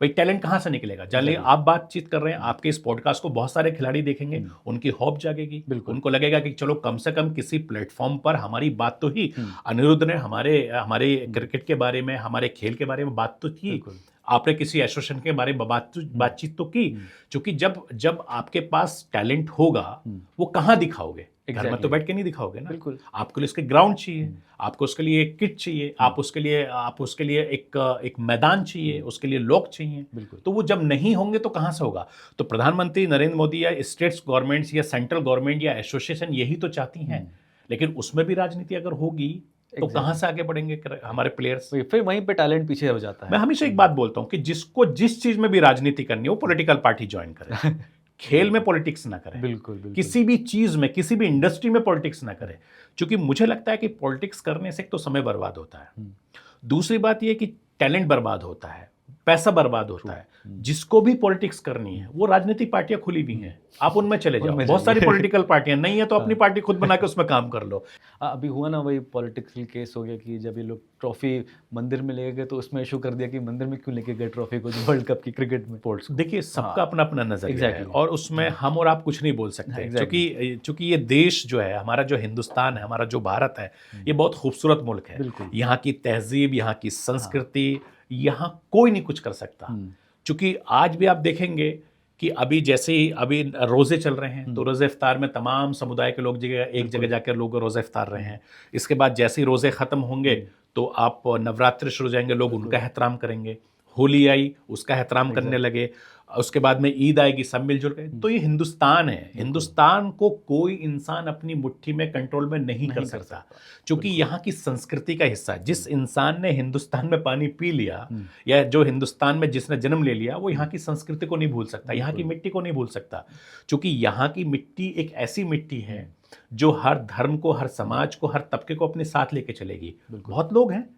भाई टैलेंट कहाँ से निकलेगा? जानिए, आप बातचीत कर रहे हैं, आपके इस पॉडकास्ट को बहुत सारे खिलाड़ी देखेंगे, उनकी हौप जागेगी, उनको लगेगा कि चलो कम से कम किसी प्लेटफॉर्म पर हमारी बात तो ही। अनिरुद्ध ने हमारे हमारे क्रिकेट के बारे में, हमारे खेल के बारे में बात तो की, आपने किसी एसोसिएशन के बारे में बातचीत तो की। क्योंकि जब आपके पास टैलेंट होगा, वो कहाँ दिखाओगे? घर में तो बैठ के नहीं दिखाओगे ना। बिल्कुल। आपको इसके ग्राउंड चाहिए, आपको उसके लिए एक किट चाहिए, आप उसके लिए एक मैदान चाहिए, उसके लिए लोग चाहिए। तो वो जब नहीं होंगे तो कहाँ से होगा? तो प्रधानमंत्री नरेंद्र मोदी या स्टेट्स गवर्नमेंट्स या सेंट्रल गवर्नमेंट या एसोसिएशन यही तो चाहती हैं। लेकिन उसमें भी राजनीति अगर होगी तो कहाँ से आगे बढ़ेंगे हमारे प्लेयर्स? फिर वहीं पे टैलेंट पीछे हो जाता है। मैं हमेशा एक बात बोलता हूँ कि जिसको जिस चीज में भी राजनीति करनी है वो पॉलिटिकल पार्टी ज्वाइन करे। खेल में पॉलिटिक्स ना करें। बिल्कुल। किसी भी चीज में, किसी भी इंडस्ट्री में पॉलिटिक्स ना करें। क्योंकि मुझे लगता है कि पॉलिटिक्स करने से एक तो समय बर्बाद होता है, दूसरी बात यह कि टैलेंट बर्बाद होता है, पैसा बर्बाद होता है। जिसको भी पॉलिटिक्स करनी है वो राजनीतिक पार्टियां खुली भी हैं, आप उनमें चले जाओ। बहुत सारी पॉलिटिकल पार्टियां नहीं है तो अपनी पार्टी खुद बना के उसमें काम कर लो। अभी हुआ ना वही पॉलिटिकल केस हो गया कि जब ये लोग ट्रॉफी मंदिर में लेके गए तो उसमें इशू कर दिया कि मंदिर में क्यों लेके गए ट्रॉफी को, जो वर्ल्ड कप की क्रिकेट में स्पोर्ट्स। देखिए, सबका अपना अपना नजरिया है और उसमें हम और आप कुछ नहीं बोल सकते। क्योंकि ये देश जो है हमारा, जो हिंदुस्तान है हमारा, जो भारत है, ये बहुत खूबसूरत मुल्क है। यहाँ की तहजीब, यहाँ की संस्कृति, यहाँ कोई नहीं कुछ कर सकता। क्योंकि आज भी आप देखेंगे कि अभी जैसे ही अभी रोज़े चल रहे हैं तो रोज़े इफ्तार में तमाम समुदाय के लोग एक जगह जाकर लोग रोज़े इफ्तार रहे हैं। इसके बाद जैसे ही रोज़े ख़त्म होंगे तो आप नवरात्रि शुरू हो जाएंगे, लोग उनका एहतराम करेंगे। होली आई, उसका एहतराम करने लगे। उसके बाद में ईद आएगी, सब मिलजुल के। तो ये हिंदुस्तान है। हिंदुस्तान को कोई इंसान अपनी मुट्ठी में कंट्रोल में नहीं कर सकता, क्योंकि यहाँ की संस्कृति का हिस्सा है। जिस इंसान ने हिंदुस्तान में पानी पी लिया या जो हिंदुस्तान में जिसने जन्म ले लिया, वो यहाँ की संस्कृति को नहीं भूल सकता, यहाँ की मिट्टी को नहीं भूल सकता। क्योंकि यहाँ की मिट्टी एक ऐसी मिट्टी है जो हर धर्म को, हर समाज को, हर तबके को अपने साथ लेके चलेगी। बहुत लोग हैं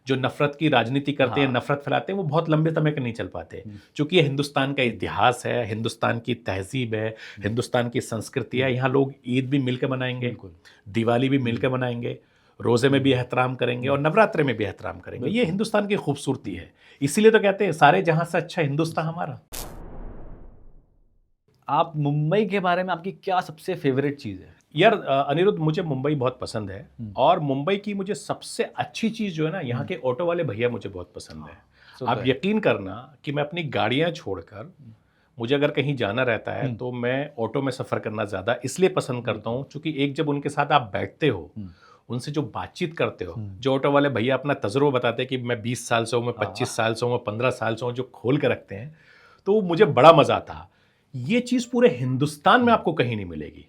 जो नफरत की राजनीति करते हैं, नफरत फैलाते हैं, वो बहुत लंबे समय के नहीं चल पाते। क्योंकि ये हिंदुस्तान का इतिहास है, हिंदुस्तान की तहजीब है, हिंदुस्तान की संस्कृति है। यहाँ लोग ईद भी मिलकर मनाएंगे, दिवाली भी मिलकर मनाएंगे, रोज़े में भी एहतराम करेंगे और नवरात्रे में भी एहतराम करेंगे। ये हिंदुस्तान की खूबसूरती है। इसीलिए तो कहते हैं सारे जहां से अच्छा हिंदुस्तान हमारा। आप मुंबई के बारे में आपकी क्या सबसे फेवरेट चीज़ है? यार अनिरुद्ध, मुझे मुंबई बहुत पसंद है और मुंबई की मुझे सबसे अच्छी चीज़ जो है ना, यहाँ के ऑटो वाले भैया मुझे बहुत पसंद है। आप यकीन करना कि मैं अपनी गाड़ियाँ छोड़कर, मुझे अगर कहीं जाना रहता है तो मैं ऑटो में सफ़र करना ज़्यादा इसलिए पसंद करता हूँ, क्योंकि एक जब उनके साथ आप बैठते हो उनसे जो बातचीत करते हो, जो ऑटो वाले भैया अपना तजुर्बा बताते हैं कि मैं 20 साल से हूँ, मैं 25 साल से हूँ, मैं 15 साल से हूँ, जो खोल के रखते हैं, तो मुझे बड़ा मजा आता। ये चीज पूरे हिंदुस्तान में आपको कहीं नहीं मिलेगी।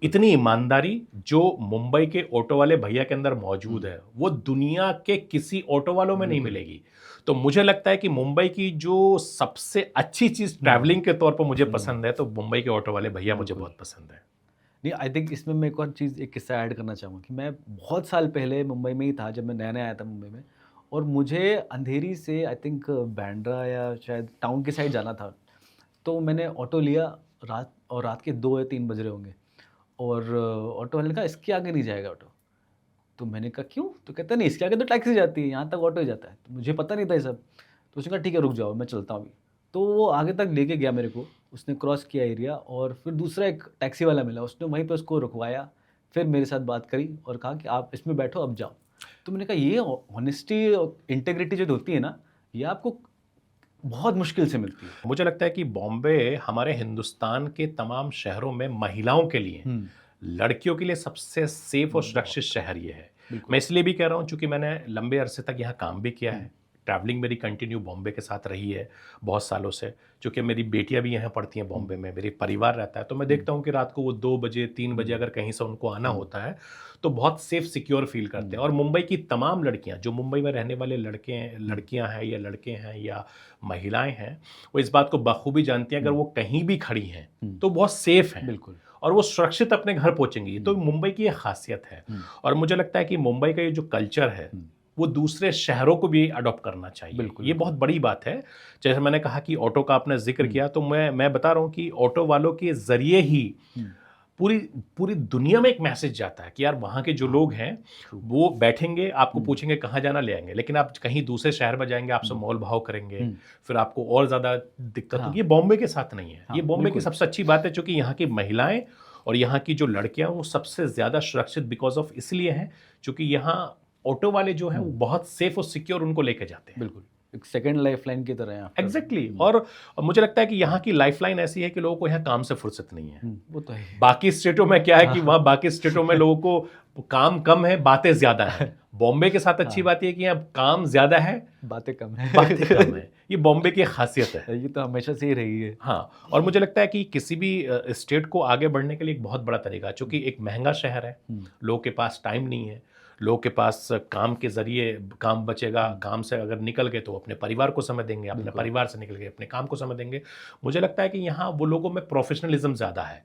इतनी ईमानदारी जो मुंबई के ऑटो वाले भैया के अंदर मौजूद है, वो दुनिया के किसी ऑटो वालों में नहीं मिलेगी। तो मुझे लगता है कि मुंबई की जो सबसे अच्छी चीज ट्रैवलिंग के तौर पर मुझे पसंद है, तो मुंबई के ऑटो वाले भैया मुझे बहुत पसंद है। नहीं, आई थिंक इसमें मैं एक और चीज़, एक किस्सा ऐड करना चाहूँगा कि मैं बहुत साल पहले मुंबई में ही था, जब मैं नया-नया आया था मुंबई में, और मुझे अंधेरी से आई थिंक बांद्रा या शायद टाउन की साइड जाना था। तो मैंने ऑटो लिया रात के 2 या 3 बज रहे होंगे, और ऑटो वाले ने कहा, इसके आगे नहीं जाएगा ऑटो। तो मैंने कहा, क्यों? तो कहता, नहीं इसके आगे तो टैक्सी जाती है, यहाँ तक ऑटो ही जाता है। तो मुझे पता नहीं था ये सब। तो उसने कहा, ठीक है रुक जाओ, मैं चलता हूँ अभी। तो वो आगे तक लेके गया मेरे को, उसने क्रॉस किया एरिया, और फिर दूसरा एक टैक्सी वाला मिला, उसने वहीं पे उसको रुकवाया, फिर मेरे साथ बात करी और कहा कि आप इसमें बैठो, अब जाओ। तो मैंने कहा, ये ऑनेस्टी और इंटेग्रिटी जो होती है ना, ये आपको बहुत मुश्किल से मिलती है। मुझे लगता है कि बॉम्बे हमारे हिंदुस्तान के तमाम शहरों में महिलाओं के लिए, लड़कियों के लिए सबसे सेफ और सुरक्षित शहर ये है। मैं इसलिए भी कह रहा हूँ क्योंकि मैंने लंबे अरसे तक यहाँ काम भी किया है। ट्रैवलिंग मेरी कंटिन्यू बॉम्बे के साथ रही है बहुत सालों से, क्योंकि मेरी बेटियां भी यहाँ पढ़ती हैं बॉम्बे में, मेरे परिवार रहता है। तो मैं देखता हूँ कि रात को वो 2 बजे 3 बजे अगर कहीं से उनको आना होता है तो बहुत सेफ सिक्योर फील करते हैं। और मुंबई की तमाम लड़कियां, जो मुंबई में रहने वाले लड़कियां हैं या लड़के हैं या महिलाएं हैं, वो इस बात को बखूबी जानती हैं अगर वो कहीं भी खड़ी हैं तो बहुत सेफ हैं। बिल्कुल। और वो सुरक्षित अपने घर पहुंचेंगी। तो मुंबई की ये खासियत है। और मुझे लगता है कि मुंबई का ये जो कल्चर है वो दूसरे शहरों को भी अडॉप्ट करना चाहिए। बिल्कुल। ये बहुत बड़ी बात है। जैसे मैंने कहा कि ऑटो का आपने जिक्र किया, तो मैं बता रहा हूँ कि ऑटो वालों के जरिए ही पूरी पूरी दुनिया में एक मैसेज जाता है कि यार वहाँ के जो लोग हैं वो बैठेंगे, आपको पूछेंगे कहाँ जाना, ले आएंगे। लेकिन आप कहीं दूसरे शहर में जाएंगे, आपसे मोल भाव करेंगे, फिर आपको और ज़्यादा दिक्कत होगी। ये बॉम्बे के साथ नहीं है। ये बॉम्बे की सबसे अच्छी बात है, क्योंकि यहाँ की महिलाएं और यहाँ की जो लड़कियां वो सबसे ज़्यादा सुरक्षित बिकॉज ऑफ इसलिए हैं क्योंकि यहाँ ऑटो वाले जो हैं वो बहुत सेफ और सिक्योर उनको लेके जाते हैं। बिल्कुल, एक सेकंड लाइफलाइन की तरह है। एग्जैक्टली। और मुझे लगता है कि यहाँ की लाइफलाइन ऐसी है कि लोगों को यहाँ काम से फुर्सत नहीं है। वो तो है। बाकी स्टेटों में क्या है कि वहाँ बाकी स्टेटों में लोगों को काम कम है, बातें ज्यादा है। बॉम्बे के साथ अच्छी बात यह है कि यहाँ काम ज्यादा है, बातें कम है। बातें कम है। ये बॉम्बे की खासियत है। ये तो हमेशा से ही रही है। हाँ, और मुझे लगता है कि किसी भी स्टेट को आगे बढ़ने के लिए एक बहुत बड़ा तरीका है, क्योंकि एक महंगा शहर है, लोगों के पास टाइम नहीं है, लोगों के पास काम के जरिए काम बचेगा, काम से अगर निकल गए तो अपने परिवार को समय देंगे, अपने परिवार से निकल गए अपने काम को समय देंगे। मुझे लगता है कि यहाँ वो लोगों में प्रोफेशनलिज्म ज़्यादा है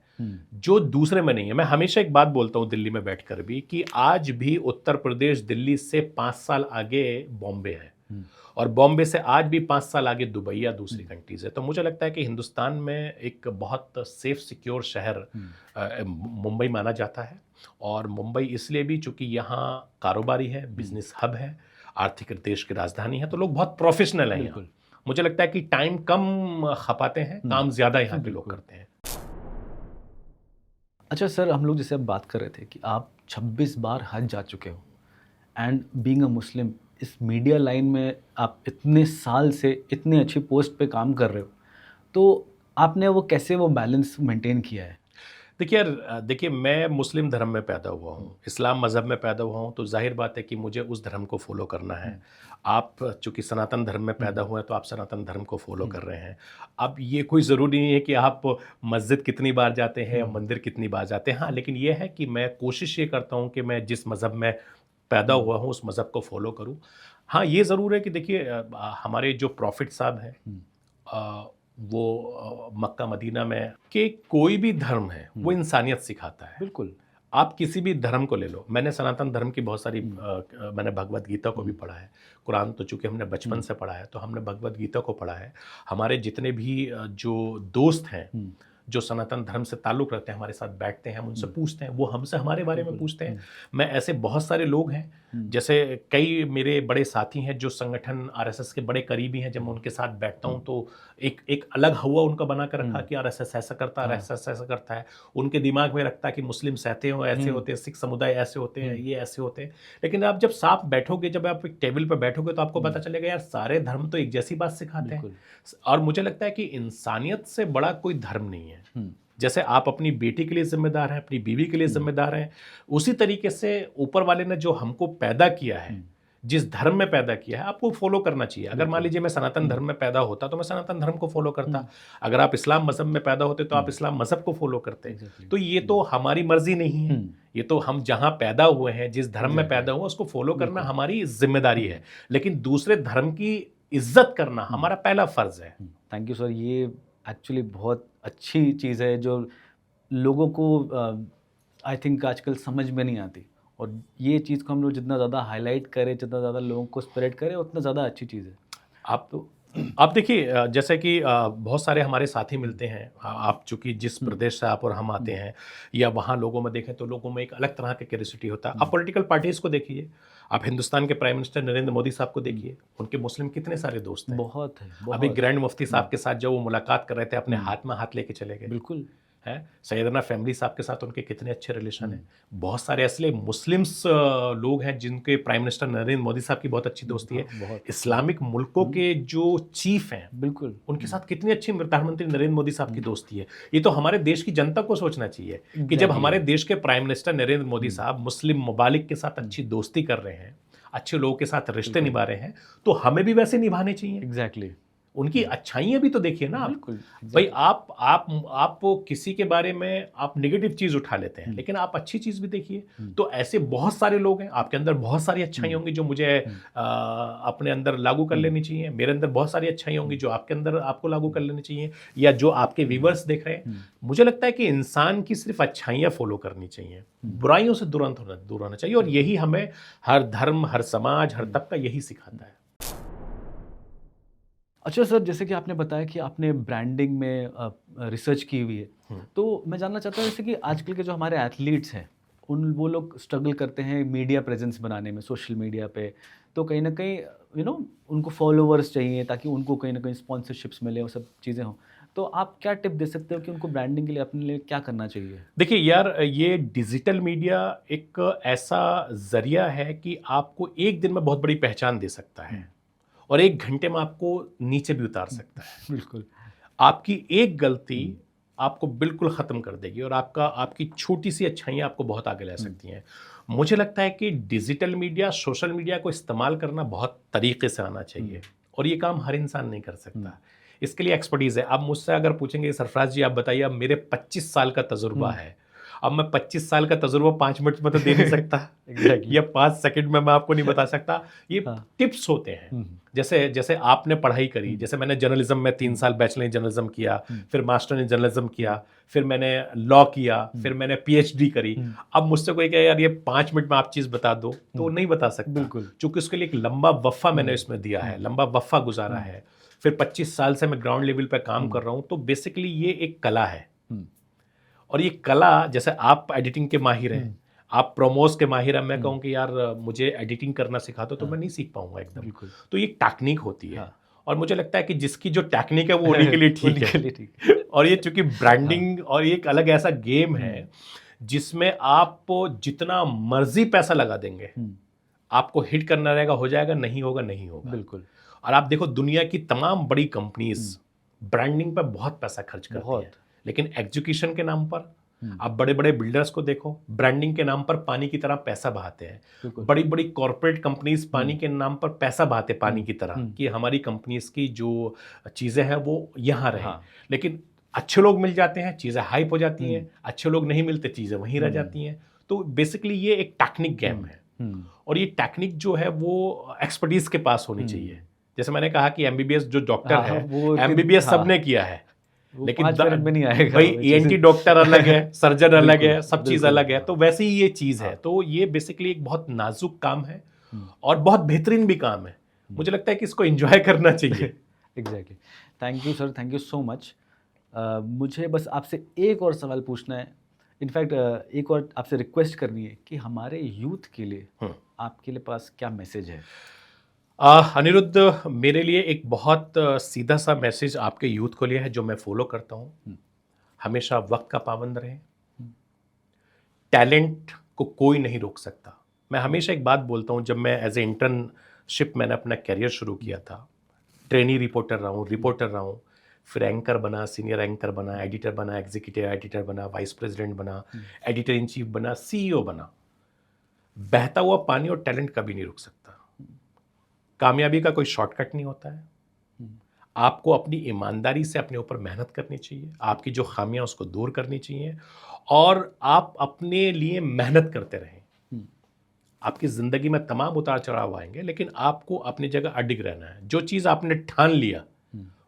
जो दूसरे में नहीं है। मैं हमेशा एक बात बोलता हूँ दिल्ली में बैठकर भी कि आज भी उत्तर प्रदेश दिल्ली से 5 साल आगे बॉम्बे है, और बॉम्बे से आज भी 5 साल आगे दुबई या दूसरी कंट्रीज है। तो मुझे लगता है कि हिंदुस्तान में एक बहुत सेफ सिक्योर शहर मुंबई माना जाता है। और मुंबई इसलिए भी चूंकि यहाँ कारोबारी है, बिजनेस हब है, आर्थिक देश की राजधानी है, तो लोग बहुत प्रोफेशनल हैं यहाँ। मुझे लगता है कि टाइम कम खपाते हैं, काम ज़्यादा यहाँ के लोग करते हैं। अच्छा सर, हम लोग जैसे अब बात कर रहे थे कि आप 26 बार हज जा चुके हो, एंड बीइंग अ मुस्लिम इस मीडिया लाइन में आप इतने साल से इतने अच्छी पोस्ट पे काम कर रहे हो, तो आपने वो कैसे वो बैलेंस मेंटेन किया है? देखिए मैं मुस्लिम धर्म में पैदा हुआ हूँ, इस्लाम मज़हब में पैदा हुआ हूँ, तो जाहिर बात है कि मुझे उस धर्म को फॉलो करना है। आप चूँकि सनातन धर्म में पैदा हुए हैं तो आप सनातन धर्म को फॉलो कर रहे हैं। अब ये कोई ज़रूरी नहीं है कि आप मस्जिद कितनी बार जाते हैं या मंदिर कितनी बार जाते हैं। हाँ, लेकिन ये है कि मैं कोशिश ये करता हूँ कि मैं जिस मज़हब में पैदा हुआ हूँ उस मज़हब को फॉलो करूँ। हाँ, ये ज़रूर है कि देखिए हमारे जो प्रॉफिट साहब हैं वो मक्का मदीना में कि कोई भी धर्म है वो इंसानियत सिखाता है। बिल्कुल। आप किसी भी धर्म को ले लो, मैंने सनातन धर्म की बहुत सारी मैंने भगवत गीता को भी पढ़ा है, कुरान तो चूँकि हमने बचपन से पढ़ा है तो हमने भगवत गीता को पढ़ा है। हमारे जितने भी जो दोस्त हैं जो सनातन धर्म से ताल्लुक़ रखते हैं, हमारे साथ बैठते हैं, हम उनसे पूछते हैं, वो हमसे हमारे बारे में पूछते हैं। मैं ऐसे बहुत सारे लोग हैं, जैसे कई मेरे बड़े साथी हैं जो संगठन आरएसएस के बड़े करीबी हैं। जब मैं उनके साथ बैठता हूं तो एक अलग हवा उनका बना कर रखा कि आरएसएस ऐसा करता है, आरएसएस ऐसा करता है। उनके दिमाग में रखता है कि मुस्लिम सहते हो ऐसे होते हैं, सिख समुदाय ऐसे होते हैं, ये ऐसे होते हैं। लेकिन आप जब साथ बैठोगे, जब आप एक टेबल पर बैठोगे तो आपको पता चलेगा यार सारे धर्म तो एक जैसी बात सिखाते हैं। और मुझे लगता है कि इंसानियत से बड़ा कोई धर्म नहीं है। जैसे आप अपनी बेटी के लिए जिम्मेदार हैं, अपनी बीवी के लिए जिम्मेदार हैं, उसी तरीके से ऊपर वाले ने जो हमको पैदा किया है, जिस धर्म में पैदा किया है, आपको फॉलो करना चाहिए। अगर मान लीजिए मैं सनातन धर्म में पैदा होता तो मैं सनातन धर्म को फॉलो करता, अगर आप इस्लाम मजहब में पैदा होते तो आप इस्लाम मजहब को फॉलो करते। तो ये तो हमारी मर्जी नहीं है, ये तो हम जहां पैदा हुए हैं, जिस धर्म में पैदा हुए उसको फॉलो करना हमारी जिम्मेदारी है, लेकिन दूसरे धर्म की इज्जत करना हमारा पहला फर्ज है। थैंक यू सर, ये एक्चुअली बहुत अच्छी चीज़ है जो लोगों को आई थिंक आजकल समझ में नहीं आती, और ये चीज़ को हम लोग जितना ज़्यादा हाईलाइट करें, जितना ज़्यादा लोगों को स्प्रेड करें, उतना ज़्यादा अच्छी चीज़ है। आप देखिए, जैसे कि बहुत सारे हमारे साथी मिलते हैं, आप चूंकि जिस प्रदेश से आप और हम आते हैं, या वहाँ लोगों में देखें तो लोगों में एक अलग तरह का क्यूरियोसिटी होता है। आप पॉलिटिकल पार्टीज को देखिए, आप हिंदुस्तान के प्राइम मिनिस्टर नरेंद्र मोदी साहब को देखिए, उनके मुस्लिम कितने सारे दोस्त हैं। बहुत है, बहुत। अभी ग्रैंड मुफ्ती साहब के साथ जब वो मुलाकात कर रहे थे, अपने हाथ में हाथ लेके चले गए। बिल्कुल है, सैयदना फैमिली साहब के साथ उनके कितने अच्छे रिलेशन हैं। बहुत सारे असली मुस्लिम्स लोग हैं जिनके प्राइम मिनिस्टर नरेंद्र मोदी साहब की बहुत अच्छी दोस्ती है। इस्लामिक मुल्कों के जो चीफ हैं, बिल्कुल, उनके साथ कितनी अच्छी प्रधानमंत्री नरेंद्र मोदी साहब की दोस्ती है। ये तो हमारे देश की जनता को सोचना चाहिए कि जब हमारे देश के प्राइम मिनिस्टर नरेंद्र मोदी साहब मुस्लिम ममालिक के साथ अच्छी दोस्ती कर रहे हैं, अच्छे लोगों के साथ रिश्ते निभा रहे हैं, तो हमें भी वैसे निभाने चाहिए। एग्जैक्टली। उनकी अच्छाइयां भी तो देखिए ना आप। भाई आप किसी के बारे में आप नेगेटिव चीज उठा लेते हैं, लेकिन आप अच्छी चीज भी देखिए। तो ऐसे बहुत सारे लोग हैं, आपके अंदर बहुत सारी अच्छाई होंगी जो मुझे अपने अंदर लागू कर लेनी चाहिए, मेरे अंदर बहुत सारी अच्छाई होंगी जो आपके अंदर आपको लागू कर लेनी चाहिए, या जो आपके व्यूअर्स देख रहे हैं। मुझे लगता है कि इंसान की सिर्फ अच्छाइयां फॉलो करनी चाहिए, बुराइयों से दूर होना चाहिए, और यही हमें हर धर्म, हर समाज, हर तबका यही सिखाता है। अच्छा सर, जैसे कि आपने बताया कि आपने ब्रांडिंग में रिसर्च की हुई है, तो मैं जानना चाहता हूँ जैसे कि आजकल के जो हमारे एथलीट्स हैं, वो लोग स्ट्रगल करते हैं मीडिया प्रेजेंस बनाने में, सोशल मीडिया पे, तो कहीं ना कहीं उनको फॉलोअर्स चाहिए ताकि उनको कहीं ना कहीं स्पॉन्सरशिप्स मिले, वो सब चीज़ें हों। तो आप क्या टिप दे सकते हो कि उनको ब्रांडिंग के लिए अपने लिए क्या करना चाहिए? देखिए यार, ये डिजिटल मीडिया एक ऐसा जरिया है कि आपको एक दिन में बहुत बड़ी पहचान दे सकता है, और एक घंटे में आपको नीचे भी उतार सकता है। बिल्कुल। आपकी एक गलती आपको बिल्कुल ख़त्म कर देगी, और आपकी छोटी सी अच्छाइयाँ आपको बहुत आगे ले सकती हैं। मुझे लगता है कि डिजिटल मीडिया, सोशल मीडिया को इस्तेमाल करना बहुत तरीके से आना चाहिए, और ये काम हर इंसान नहीं कर सकता। इसके लिए एक्सपर्टीज़ है। अब मुझसे अगर पूछेंगे सरफराज जी आप बताइए, अब मेरे 25 साल का तजुर्बा है, अब मैं 25 साल का तजुर्बा 5 मिनट में तो दे नहीं सकता exactly. या 5 सेकंड में मैं आपको नहीं बता सकता। ये टिप्स होते हैं। जैसे आपने पढ़ाई करी, जैसे मैंने जर्नलिज्म में 3 साल बैचलर इन जर्नलिज्म किया, फिर मास्टर इन जर्नलिज्म किया, फिर मैंने लॉ किया, फिर मैंने PhD करी। अब मुझसे कोई कहे यार ये 5 मिनट में आप चीज़ बता दो, तो नहीं बता सकता, बिल्कुल, चूँकि उसके लिए एक लंबा वफ़ा मैंने इसमें दिया है, लंबा वफ़ा गुजारा है। फिर 25 साल से मैं ग्राउंड लेवल पे काम कर रहा हूँ। तो बेसिकली ये एक कला है, और ये कला, जैसे आप एडिटिंग के माहिर हैं, आप प्रोमोस के माहिर हैं, मैं कहूँ कि यार मुझे एडिटिंग करना सिखा दो, तो मैं नहीं सीख पाऊंगा एकदम। तो ये टेक्निक होती है, और मुझे लगता है कि जिसकी जो टेक्निक है वो उन्हीं के लिए ठीक है। और ये चूंकि ब्रांडिंग और एक अलग ऐसा गेम है जिसमें आप जितना मर्जी पैसा लगा देंगे, आपको हिट करना रहेगा, हो जाएगा, नहीं होगा नहीं होगा। बिल्कुल। और आप देखो दुनिया की तमाम बड़ी कंपनीज ब्रांडिंग पर बहुत पैसा खर्च करती हैं, लेकिन एजुकेशन के नाम पर आप बड़े बड़े बिल्डर्स को देखो, ब्रांडिंग के नाम पर पानी की तरह पैसा बहाते हैं। बड़ी बड़ी कॉर्पोरेट कंपनीज पानी के नाम पर पैसा बहाते पानी की तरह, कि हमारी कंपनीज की जो चीज़ें हैं वो यहाँ रहे। लेकिन अच्छे लोग मिल जाते हैं, चीज़ें हाइप हो जाती हैं, अच्छे लोग नहीं मिलते, चीज़ें वहीं रह जाती हैं। तो बेसिकली ये एक टेक्निक गेम है, और ये टेक्निक जो है वो एक्सपर्टीज के पास होनी चाहिए। जैसे मैंने कहा कि MBBS जो डॉक्टर है, MBBS सबने किया है, लेकिन में नहीं आएगा भाई ENT डॉक्टर अलग है, सर्जन अलग है, सब चीज़ अलग है। तो वैसे ही ये चीज़ है। तो ये बेसिकली एक बहुत नाजुक काम है, और बहुत बेहतरीन भी काम है। मुझे लगता है कि इसको एंजॉय करना चाहिए। Exactly. Thank you sir, thank you so much. मुझे बस आपसे एक और सवाल पूछना है, इनफैक्ट एक और आपसे रिक्वेस्ट करनी है कि हमारे यूथ के लिए आपके लिए पास क्या मैसेज है? अनिरुद्ध, मेरे लिए एक बहुत सीधा सा मैसेज आपके यूथ को लिए है, जो मैं फॉलो करता हूँ। हमेशा वक्त का पाबंद रहें। टैलेंट को कोई नहीं रोक सकता। मैं हमेशा एक बात बोलता हूँ, जब मैं एज ए इंटर्नशिप मैंने अपना करियर शुरू किया था, ट्रेनी रिपोर्टर रहा हूँ, फिर एंकर बना, सीनियर एंकर बना, एडिटर बना, एग्जीक्यूटिव एडिटर बना, वाइस प्रेसिडेंट बना, एडिटर इन चीफ बना, सीईओ बना। बहता हुआ पानी और टैलेंट कभी नहीं रुक सकता। कामयाबी का कोई शॉर्टकट नहीं होता है। आपको अपनी ईमानदारी से अपने ऊपर मेहनत करनी चाहिए, आपकी जो खामियां उसको दूर करनी चाहिए, और आप अपने लिए मेहनत करते रहें। आपकी ज़िंदगी में तमाम उतार चढ़ाव आएंगे, लेकिन आपको अपनी जगह अडिग रहना है। जो चीज़ आपने ठान लिया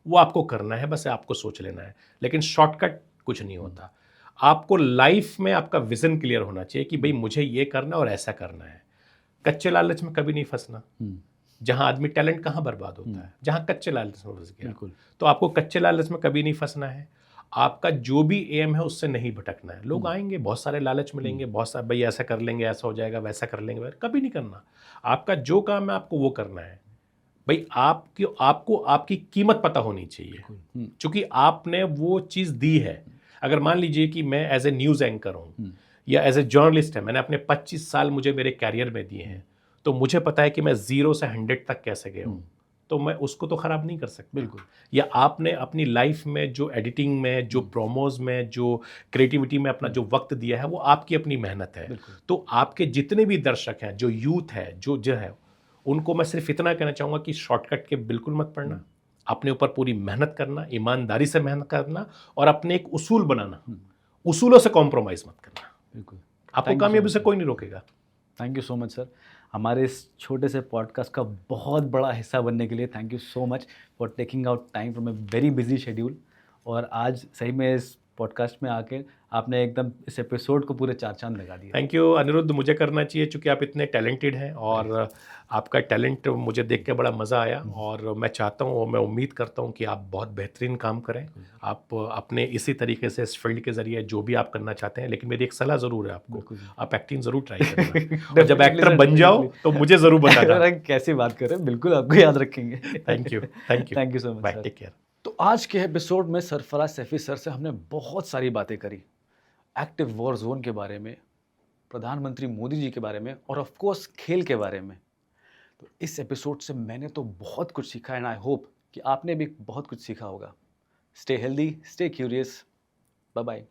वो आपको करना है, बस आपको सोच लेना है। लेकिन शॉर्टकट कुछ नहीं होता। आपको लाइफ में आपका विजन क्लियर होना चाहिए कि भाई मुझे ये करना और ऐसा करना है। कच्चे लालच में कभी नहीं फंसना। जहां आदमी टैलेंट कहाँ बर्बाद होता है, जहां कच्चे लालच में फंस गया। बिल्कुल। तो आपको कच्चे लालच में कभी नहीं फंसना है। आपका जो भी एम है उससे नहीं भटकना है। लोग आएंगे, बहुत सारे लालच मिलेंगे, बहुत सारे भाई ऐसा कर लेंगे, ऐसा हो जाएगा, वैसा कर लेंगे, कभी नहीं करना। आपका जो काम है आपको वो करना है। भाई आपको आपकी कीमत पता होनी चाहिए, क्योंकि आपने वो चीज़ दी है। अगर मान लीजिए कि मैं एज ए न्यूज़ एंकर हूँ या एज ए जर्नलिस्ट है, मैंने अपने 25 साल मुझे मेरे कैरियर में दिए हैं, तो मुझे पता है कि मैं 0 से 100 तक कैसे गया हूँ। तो मैं उसको तो ख़राब नहीं कर सकता। बिल्कुल। या आपने अपनी लाइफ में जो एडिटिंग में, जो प्रोमोज में, जो क्रिएटिविटी में अपना जो वक्त दिया है, वो आपकी अपनी मेहनत है। तो आपके जितने भी दर्शक हैं, जो यूथ है, जो है, उनको मैं सिर्फ इतना कहना चाहूँगा कि शॉर्टकट के बिल्कुल मत पड़ना। अपने ऊपर पूरी मेहनत करना, ईमानदारी से मेहनत करना, और अपने एक उसूल बनाना। उसूलों से कॉम्प्रोमाइज़ मत करना। बिल्कुल। आपको कामयाबी से कोई नहीं रोकेगा। Thank you so much sir, हमारे इस छोटे से पॉडकास्ट का बहुत बड़ा हिस्सा बनने के लिए thank you so much for taking out time from a very busy schedule. और आज सही में इस पॉडकास्ट में आके आपने एकदम इस एपिसोड को पूरे 4 चांद लगा दिए। थैंक यू अनिरुद्ध, मुझे करना चाहिए चूँकि आप इतने टैलेंटेड हैं, और आपका टैलेंट मुझे देख के बड़ा मज़ा आया। और मैं चाहता हूँ और मैं उम्मीद करता हूँ कि आप बहुत बेहतरीन काम करें। आप अपने इसी तरीके से इस फील्ड के ज़रिए जो भी आप करना चाहते हैं, लेकिन मेरी एक सलाह ज़रूर है आपको, आप एक्टिंग ज़रूर ट्राई करना। और जब एक्टर बन जाओ तो मुझे ज़रूर बताना। कैसी बात कर रहे हैं, बिल्कुल आपको याद रखेंगे। Thank you, thank you, thank you so much bye, sir. Take care. तो आज के एपिसोड में सरफराज सैफी सर से हमने बहुत सारी बातें करी, एक्टिव वॉर जोन के बारे में, प्रधानमंत्री मोदी जी के बारे में, और ऑफ कोर्स खेल के बारे में। तो इस एपिसोड से मैंने तो बहुत कुछ सीखा, एंड आई होप कि आपने भी बहुत कुछ सीखा होगा। Stay healthy, stay curious, bye bye.